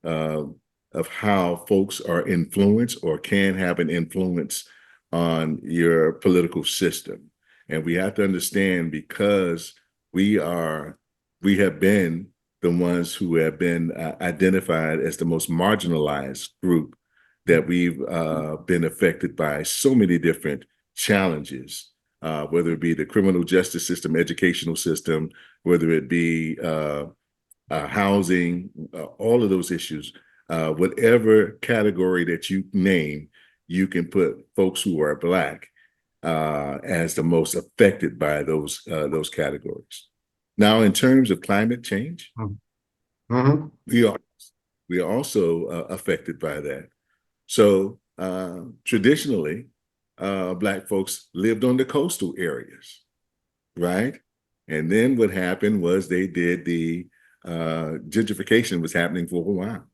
E: of how folks are influenced or can have an influence on your political system. And we have to understand, because we have been the ones who have been identified as the most marginalized group, that we've been affected by so many different challenges, whether it be the criminal justice system, educational system, whether it be housing, all of those issues, whatever category that you name, you can put folks who are Black as the most affected by those categories. Now, in terms of climate change, we are also affected by that. So traditionally, Black folks lived on the coastal areas, right? And then what happened was they did the gentrification was happening for a while.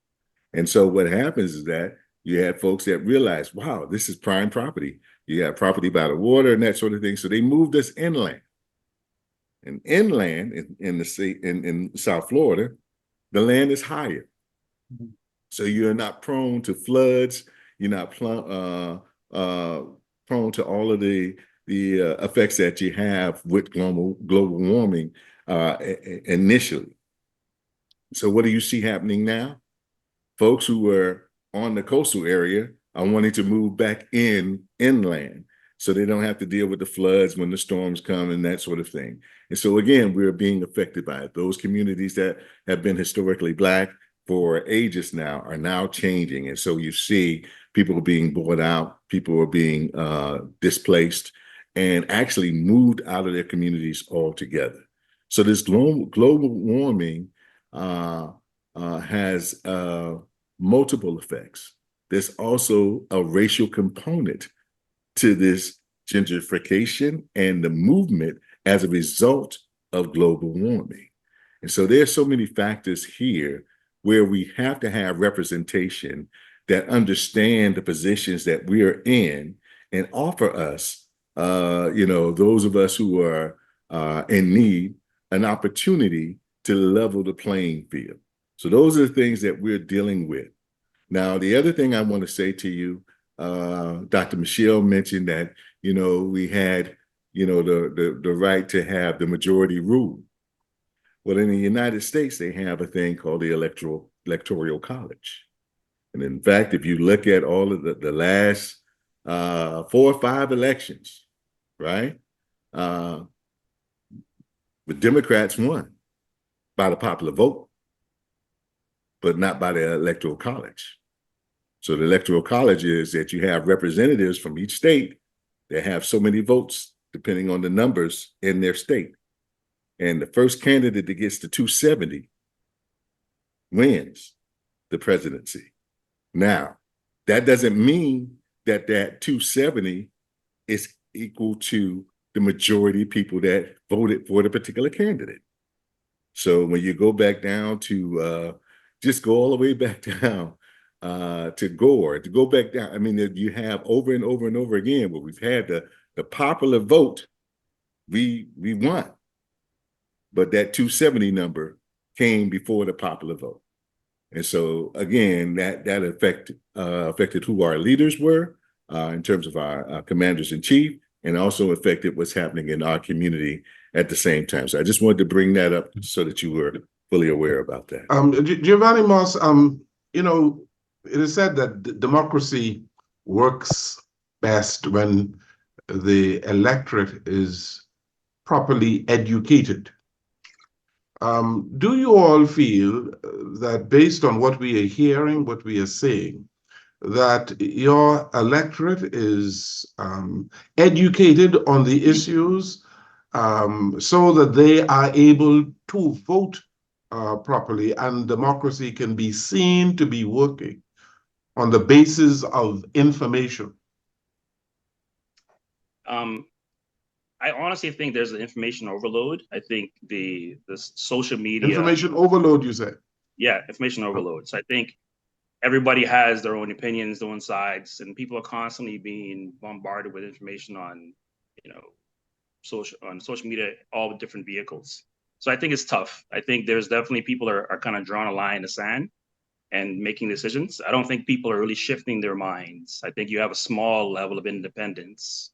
E: And so what happens is that you had folks that realized, wow, this is prime property. You have property by the water and that sort of thing. So they moved us inland. And inland in South Florida, the land is higher. So you're not prone to floods. You're not prone to all of the effects that you have with global warming initially. So what do you see happening now? Folks who were on the coastal area are wanting to move back inland, so they don't have to deal with the floods when the storms come and that sort of thing. And so again, we're being affected by it. Those communities that have been historically Black for ages now are now changing. And so you see people being bought out, people are being displaced and actually moved out of their communities altogether. So this global warming has multiple effects. There's also a racial component to this gentrification and the movement as a result of global warming. And so there's so many factors here where we have to have representation that understand the positions that we are in and offer us, those of us who are in need, an opportunity to level the playing field. So those are the things that we're dealing with. Now, the other thing I want to say to you, Dr. Michelle mentioned that, we had, the right to have the majority rule. Well, in the United States, they have a thing called the electoral college. And in fact, if you look at all of the last 4 or 5 elections, right? The Democrats won by the popular vote, but not by the electoral college. So the electoral college is that you have representatives from each state that have so many votes, depending on the numbers in their state. And the first candidate that gets to 270 wins the presidency. Now, that doesn't mean that 270 is equal to the majority of people that voted for the particular candidate. So when you go back down to, just go all the way back down to Gore, to go back down, I mean, you have over and over and over again where we've had the popular vote, we won. But that 270 number came before the popular vote. And so again, that affected who our leaders were in terms of our commanders in chief, and also affected what's happening in our community at the same time. So I just wanted to bring that up so that you were fully aware about that.
A: Giovanni Moss, it is said that democracy works best when the electorate is properly educated. Do you all feel that based on what we are hearing, what we are saying, that your electorate is educated on the issues so that they are able to vote properly and democracy can be seen to be working on the basis of information?
F: I honestly think there's an information overload. I think the social media
A: Information overload, you say?
F: Yeah, information overload. So I think everybody has their own opinions, their own sides, and people are constantly being bombarded with information on, social media, all the different vehicles. So I think it's tough. I think there's definitely people are kind of drawing a line in the sand and making decisions. I don't think people are really shifting their minds. I think you have a small level of independence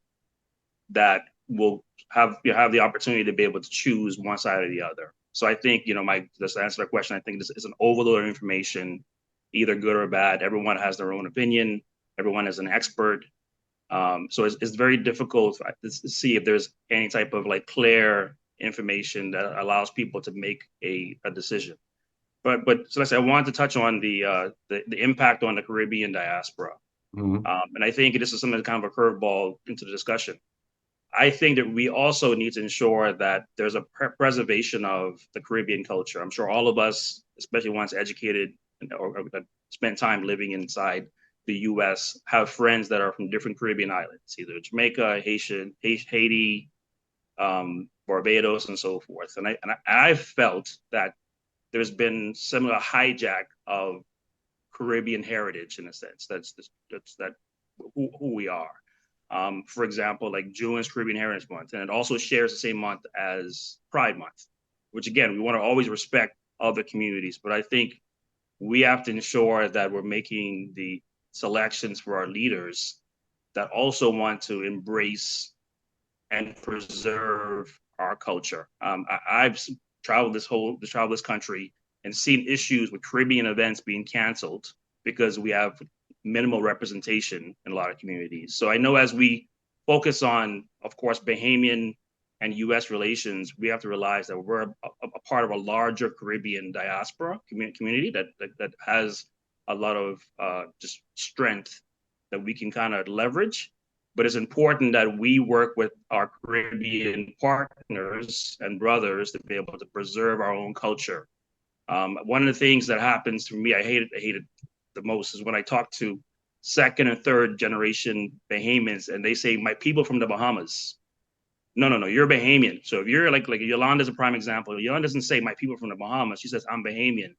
F: that will have the opportunity to be able to choose one side or the other. So I think, just to answer the question, I think this is an overload of information, either good or bad. Everyone has their own opinion. Everyone is an expert. So it's very difficult to see if there's any type of clear information that allows people to make a decision. But so I want to touch on the impact on the Caribbean diaspora.
A: Mm-hmm.
F: And I think this is something that's kind of a curveball into the discussion. I think that we also need to ensure that there's a preservation of the Caribbean culture. I'm sure all of us, especially once educated or spent time living inside the U.S., have friends that are from different Caribbean islands, either Jamaica, Haiti, Barbados, and so forth. And I've felt that there's been similar hijack of Caribbean heritage in a sense. That's who we are. For example, like June is Caribbean Heritage Month, and it also shares the same month as Pride Month, which again, we want to always respect other communities, but I think we have to ensure that we're making the selections for our leaders that also want to embrace and preserve our culture. I've traveled this country and seen issues with Caribbean events being canceled because we have minimal representation in a lot of communities. So I know as we focus on, of course, Bahamian and U.S. relations, we have to realize that we're a part of a larger Caribbean diaspora community that has a lot of just strength that we can kind of leverage. But it's important that we work with our Caribbean partners and brothers to be able to preserve our own culture. One of the things that happens to me, I hate it the most, is when I talk to second and third generation Bahamians and they say, my people from the Bahamas. no, you're Bahamian. So if you're like Yolanda's a prime example. Yolanda doesn't say my people from the Bahamas. She says I'm Bahamian.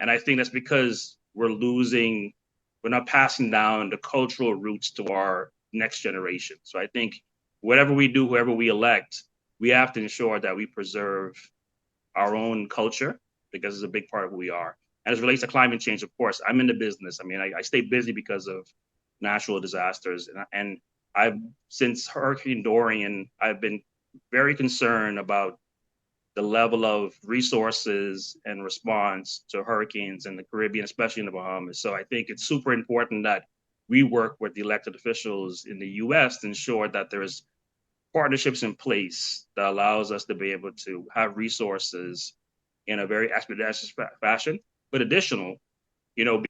F: And I think that's because we're not passing down the cultural roots to our next generation. So I think whatever we do, whoever we elect, we have to ensure that we preserve our own culture because it's a big part of who we are. And as it relates to climate change, of course, I'm in the business. I mean, I stay busy because of natural disasters. And I've, since Hurricane Dorian, I've been very concerned about the level of resources and response to hurricanes in the Caribbean, especially in the Bahamas. So I think it's super important that we work with the elected officials in the US to ensure that there's partnerships in place that allows us to be able to have resources in a very expeditious fashion. But additional,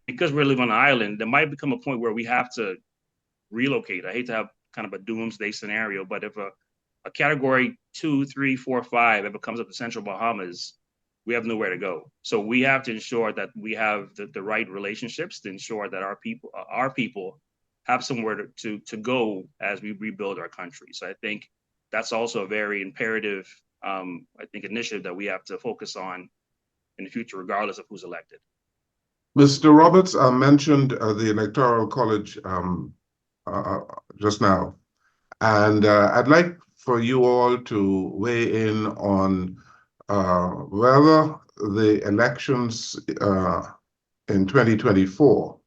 F: because we're living on an island, there might become a point where we have to relocate. I hate to have kind of a doomsday scenario, but if a category 2, 3, 4, 5 ever comes up to Central Bahamas, we have nowhere to go. So we have to ensure that we have the right relationships to ensure that our people have somewhere to go as we rebuild our country. So I think that's also a very imperative, initiative that we have to focus on in the future, regardless of who's elected.
A: Mr. Roberts mentioned the Electoral College just now, and I'd like for you all to weigh in on whether the elections in 2024,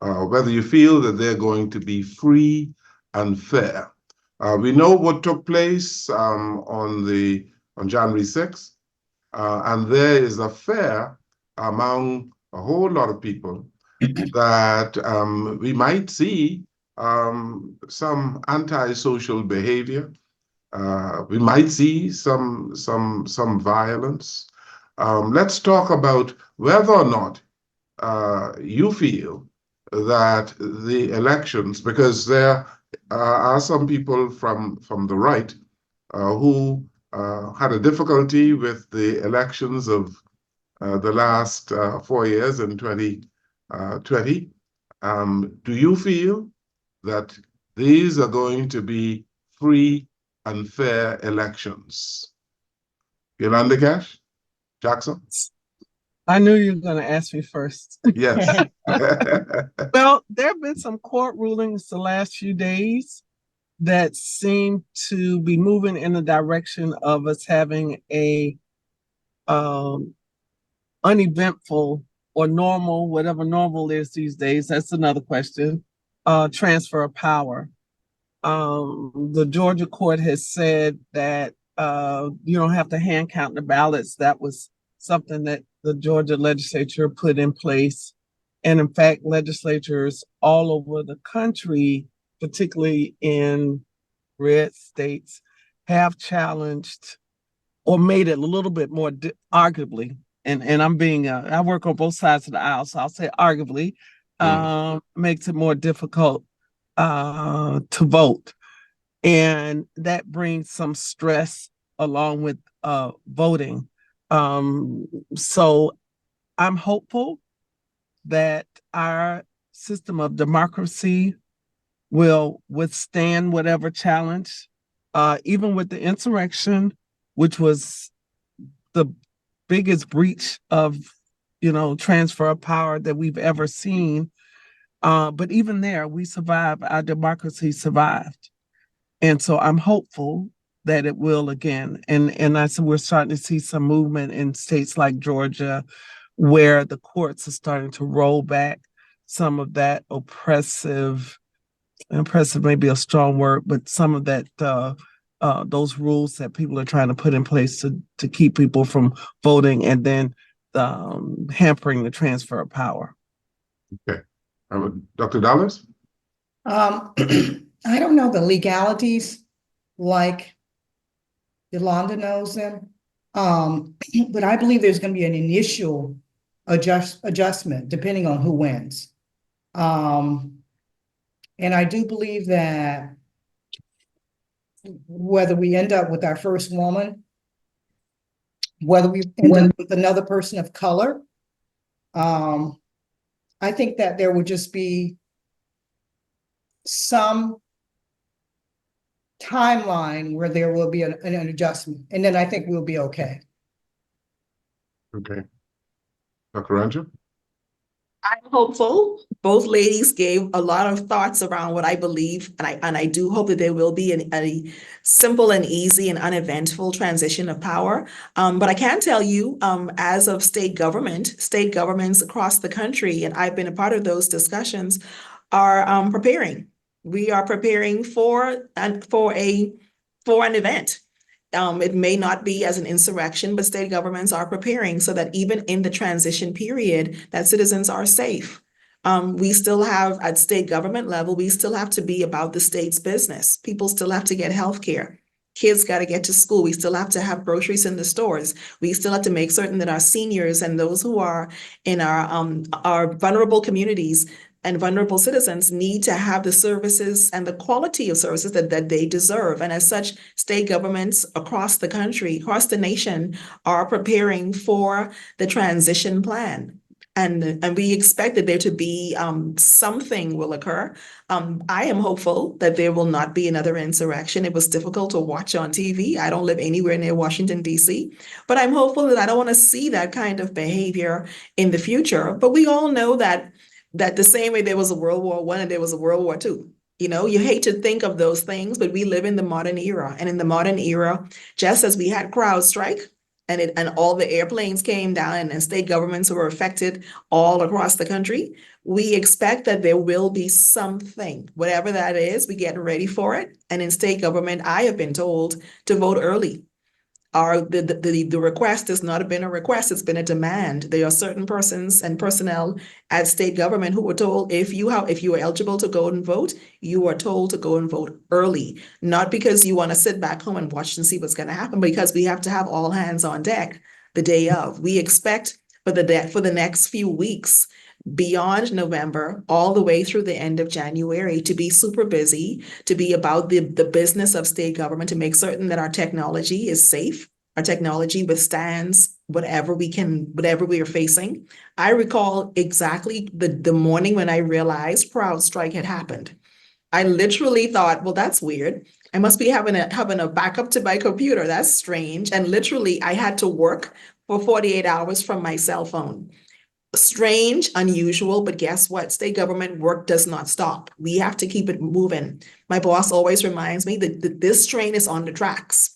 A: whether you feel that they're going to be free and fair. We know what took place on January 6th, and there is a fear among a whole lot of people that we might see some antisocial behavior. We might see some violence. Let's talk about whether or not you feel that the elections, because there are some people from the right who had a difficulty with the elections of the last 4 years in 2020. Do you feel that these are going to be free and fair elections? Yolanda Cash? Jackson?
B: I knew you were going to ask me first.
A: Yes.
B: Well, there have been some court rulings the last few days that seem to be moving in the direction of us having a uneventful or normal, whatever normal is these days, that's another question, transfer of power. The Georgia court has said that you don't have to hand count the ballots. That was something that the Georgia legislature put in place. And in fact, legislatures all over the country, particularly in red states, have challenged or made it a little bit more arguably. And I'm being, I work on both sides of the aisle, so I'll say arguably, makes it more difficult to vote. And that brings some stress along with voting. So I'm hopeful that our system of democracy will withstand whatever challenge, even with the insurrection, which was the biggest breach of, transfer of power that we've ever seen. But even there, we survived. Our democracy survived. And so I'm hopeful that it will again. And I said we're starting to see some movement in states like Georgia, where the courts are starting to roll back some of that oppressive may be a strong word, but some of that those rules that people are trying to put in place to keep people from voting and then hampering the transfer of power.
A: Okay. Dr. Dallas?
D: I don't know the legalities like Yolanda knows them. But I believe there's going to be an initial adjustment depending on who wins. And I do believe that whether we end up with our first woman, whether we end up with another person of color, I think that there would just be some timeline where there will be an adjustment, and then I think we'll be okay.
A: Okay. Dr. Ranjan?
C: I'm hopeful. Both ladies gave a lot of thoughts around what I believe, and I do hope that there will be a simple and easy and uneventful transition of power. But I can tell you, as of state governments across the country, and I've been a part of those discussions, are preparing. We are preparing for an event. It may not be as an insurrection, but state governments are preparing so that even in the transition period, that citizens are safe. We still have, at state government level, we still have to be about the state's business. People still have to get health care. Kids got to get to school. We still have to have groceries in the stores. We still have to make certain that our seniors and those who are in our vulnerable communities and vulnerable citizens need to have the services and the quality of services that they deserve. And as such, state governments across the country, across the nation, are preparing for the transition plan. And we expect that there to be something will occur. I am hopeful that there will not be another insurrection. It was difficult to watch on TV. I don't live anywhere near Washington, D.C., but I'm hopeful that I don't want to see that kind of behavior in the future. But we all know that the same way there was a World War I and there was a World War II. You know, you hate to think of those things, but we live in the modern era. And in the modern era, just as we had CrowdStrike and all the airplanes came down and state governments were affected all across the country, we expect that there will be something, whatever that is, we get ready for it. And in state government, I have been told to vote early. The request has not been a request, it's been a demand. There are certain persons and personnel at state government who were told if you are eligible to go and vote, you are told to go and vote early. Not because you want to sit back home and watch and see what's going to happen, because we have to have all hands on deck the day of. We expect for the next few weeks, beyond November, all the way through the end of January, to be super busy, to be about the business of state government, to make certain that our technology is safe, our technology withstands whatever we are facing. I recall exactly the morning when I realized CrowdStrike had happened. I literally thought, well, that's weird. I must be having a backup to my computer. That's strange. And literally, I had to work for 48 hours from my cell phone. Strange, unusual, but guess what? State government work does not stop. We have to keep it moving. My boss always reminds me that this train is on the tracks.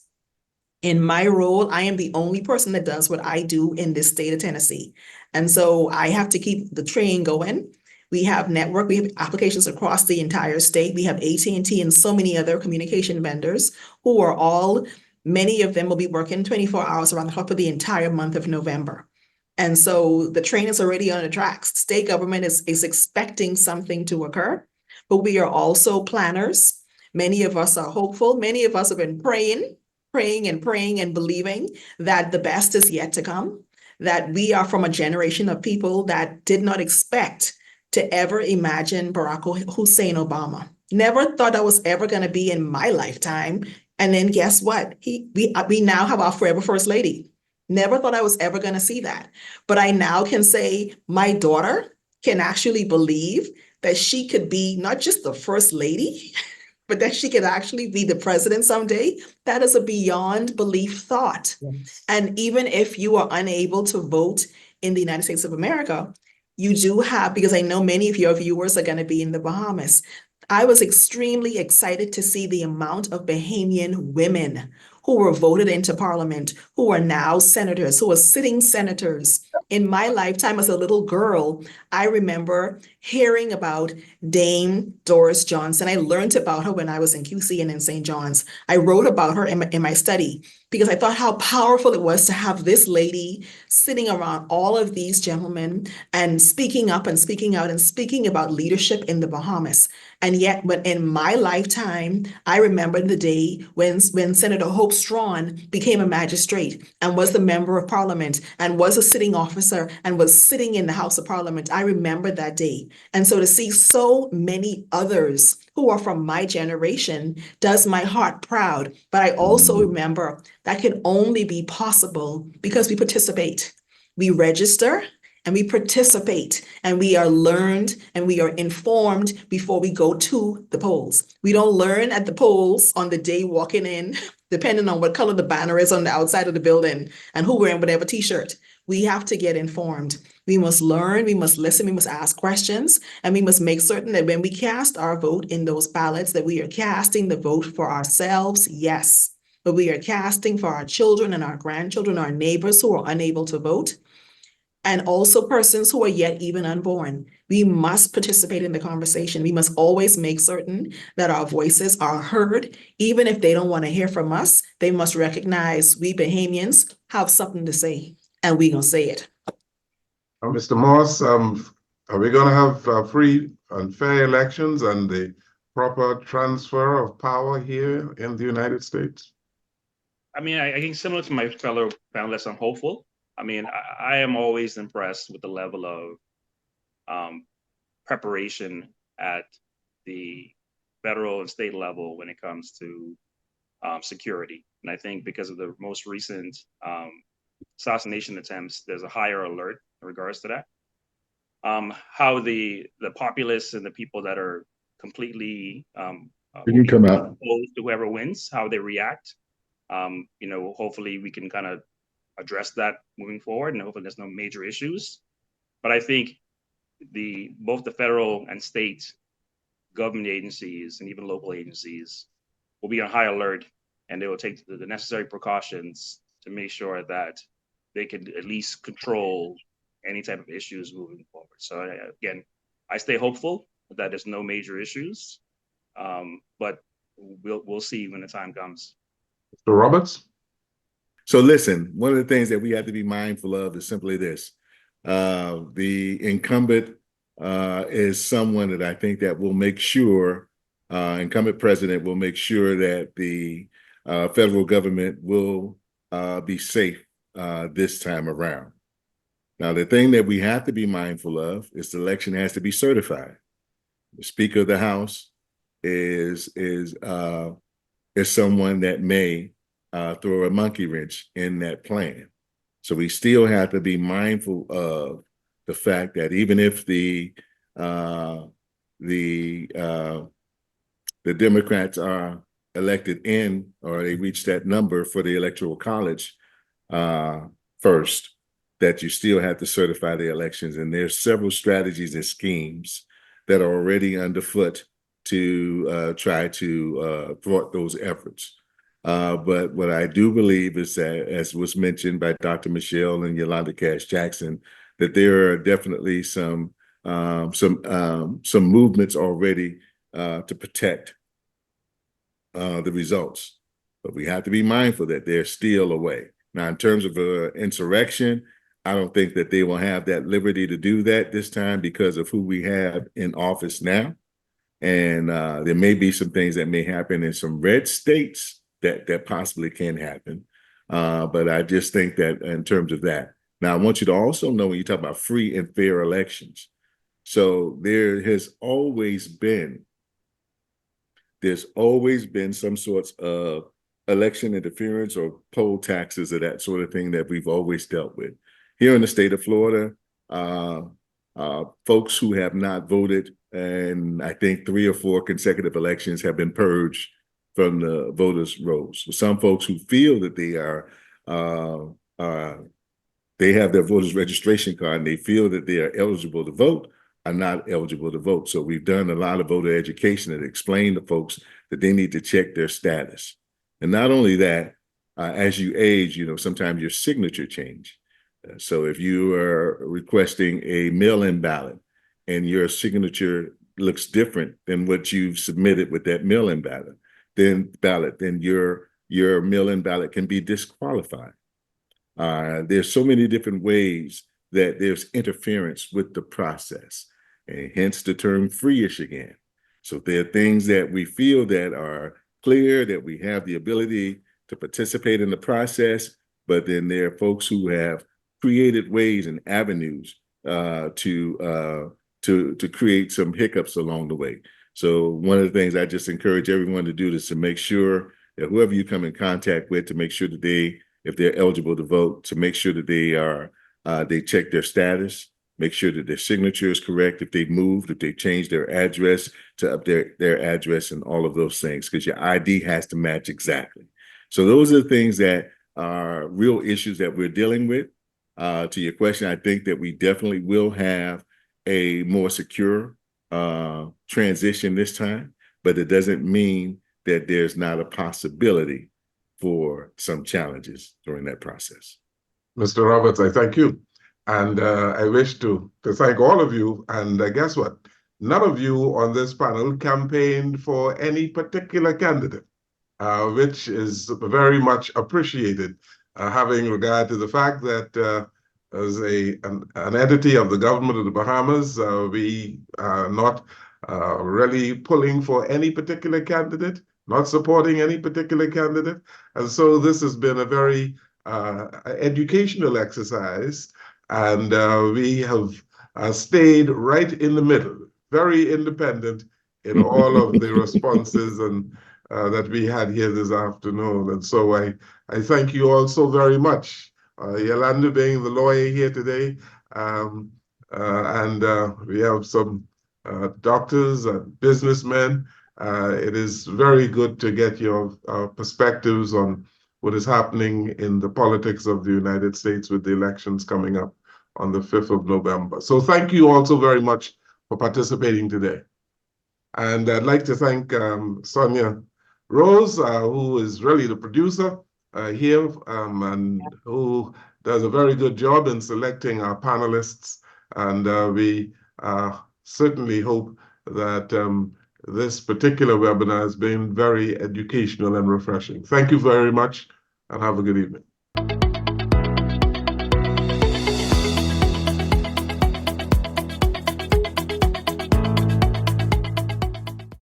C: In my role, I am the only person that does what I do in this state of Tennessee. And so I have to keep the train going. We have applications across the entire state. We have AT&T and so many other communication vendors who are many of them will be working 24 hours around the clock for the entire month of November. And so the train is already on the tracks. State government is expecting something to occur, but we are also planners. Many of us are hopeful. Many of us have been praying and believing that the best is yet to come, that we are from a generation of people that did not expect to ever imagine Barack Hussein Obama. Never thought that was ever going to be in my lifetime. And then guess what? We now have our forever first lady. Never thought I was ever going to see that. But I now can say my daughter can actually believe that she could be not just the first lady, but that she could actually be the president someday. That is a beyond belief thought. Yes. And even if you are unable to vote in the United States of America, you do have, because I know many of your viewers are going to be in the Bahamas. I was extremely excited to see the amount of Bahamian women who were voted into parliament, who are now senators, who are sitting senators. In my lifetime as a little girl, I remember hearing about Dame Doris Johnson. I learned about her when I was in QC and in St. John's. I wrote about her in my study because I thought how powerful it was to have this lady sitting around all of these gentlemen and speaking up and speaking out and speaking about leadership in the Bahamas. And yet, but in my lifetime, I remember the day when Senator Hope Strawn became a magistrate and was the member of parliament and was a sitting officer and was sitting in the House of Parliament. I remember that day. And so to see so many others who are from my generation does my heart proud. But I also remember that can only be possible because we participate. We register and we participate and we are learned and we are informed before we go to the polls. We don't learn at the polls on the day walking in, depending on what color the banner is on the outside of the building and who wearing whatever t-shirt. We have to get informed. We must learn, we must listen, we must ask questions, and we must make certain that when we cast our vote in those ballots, that we are casting the vote for ourselves, yes, but we are casting for our children and our grandchildren, our neighbors who are unable to vote, and also persons who are yet even unborn. We must participate in the conversation. We must always make certain that our voices are heard. Even if they don't want to hear from us, they must recognize we Bahamians have something to say, and we're going to say it.
A: Mr. Moss, are we going to have free and fair elections and the proper transfer of power here in the United States?
F: I mean, I think similar to my fellow panelists, I'm hopeful. I mean, I am always impressed with the level of preparation at the federal and state level when it comes to security. And I think because of the most recent assassination attempts, there's a higher alert in regards to that. How the populace and the people that are completely
E: you come out?
F: opposed to whoever wins, how they react. You know, hopefully we can kind of address that moving forward, and hopefully there's no major issues. But I think both the federal and state government agencies and even local agencies will be on high alert, and they will take the necessary precautions to make sure that they can at least control any type of issues moving forward. So again, I stay hopeful that there's no major issues, but we'll see when the time comes.
A: Mr. Roberts?
E: So listen, one of the things that we have to be mindful of is simply this. The incumbent is someone that I think that will make sure, incumbent president will make sure that the federal government will be safe this time around. Now, the thing that we have to be mindful of is the election has to be certified. The Speaker of the House is someone that may throw a monkey wrench in that plan. So we still have to be mindful of the fact that even if the Democrats are elected in, or they reach that number for the Electoral College first, that you still have to certify the elections. And there's several strategies and schemes that are already underfoot to try to thwart those efforts. But what I do believe is that, as was mentioned by Dr. Michelle and Yolanda Cash Jackson, that there are definitely some movements already to protect the results. But we have to be mindful that they're still a way. Now, in terms of insurrection, I don't think that they will have that liberty to do that this time because of who we have in office now. And there may be some things that may happen in some red states that possibly can happen. But I just think that in terms of that. Now, I want you to also know when you talk about free and fair elections. So there's always been some sorts of election interference or poll taxes or that sort of thing that we've always dealt with. Here in the state of Florida, folks who have not voted, and I think 3 or 4 consecutive elections have been purged from the voters' rolls. Some folks who feel that they have their voters' registration card and they feel that they are eligible to vote are not eligible to vote. So we've done a lot of voter education that explain to folks that they need to check their status. And not only that, as you age, sometimes your signature change. So if you are requesting a mail-in ballot and your signature looks different than what you've submitted with that mail-in ballot, then your mail-in ballot can be disqualified. There's so many different ways that there's interference with the process, and hence the term free-ish again. So there are things that we feel that are clear, that we have the ability to participate in the process, but then there are folks who have created ways and avenues to create some hiccups along the way. So one of the things I just encourage everyone to do is to make sure that whoever you come in contact with, to make sure that if they're eligible to vote, to make sure that they check their status, make sure that their signature is correct, if they've moved, if they've changed their address to up their address and all of those things, because your ID has to match exactly. So those are the things that are real issues that we're dealing with. To your question, I think that we definitely will have a more secure transition this time, but it doesn't mean that there's not a possibility for some challenges during that process.
A: Mr. Roberts, I thank you. And I wish to thank all of you. And guess what? None of you on this panel campaigned for any particular candidate, which is very much appreciated, having regard to the fact that as an entity of the government of the Bahamas, we are not really pulling for any particular candidate, not supporting any particular candidate. And so this has been a very educational exercise, and we have stayed right in the middle, very independent in all of the responses and that we had here this afternoon. And so I thank you all so very much. Yolanda being the lawyer here today, and we have some doctors and businessmen. It is very good to get your perspectives on what is happening in the politics of the United States with the elections coming up on the 5th of November. So thank you all so very much for participating today. And I'd like to thank Sonia Rose, who is really the producer here, and who does a very good job in selecting our panelists. And we certainly hope that this particular webinar has been very educational and refreshing. Thank you very much, and have a good evening.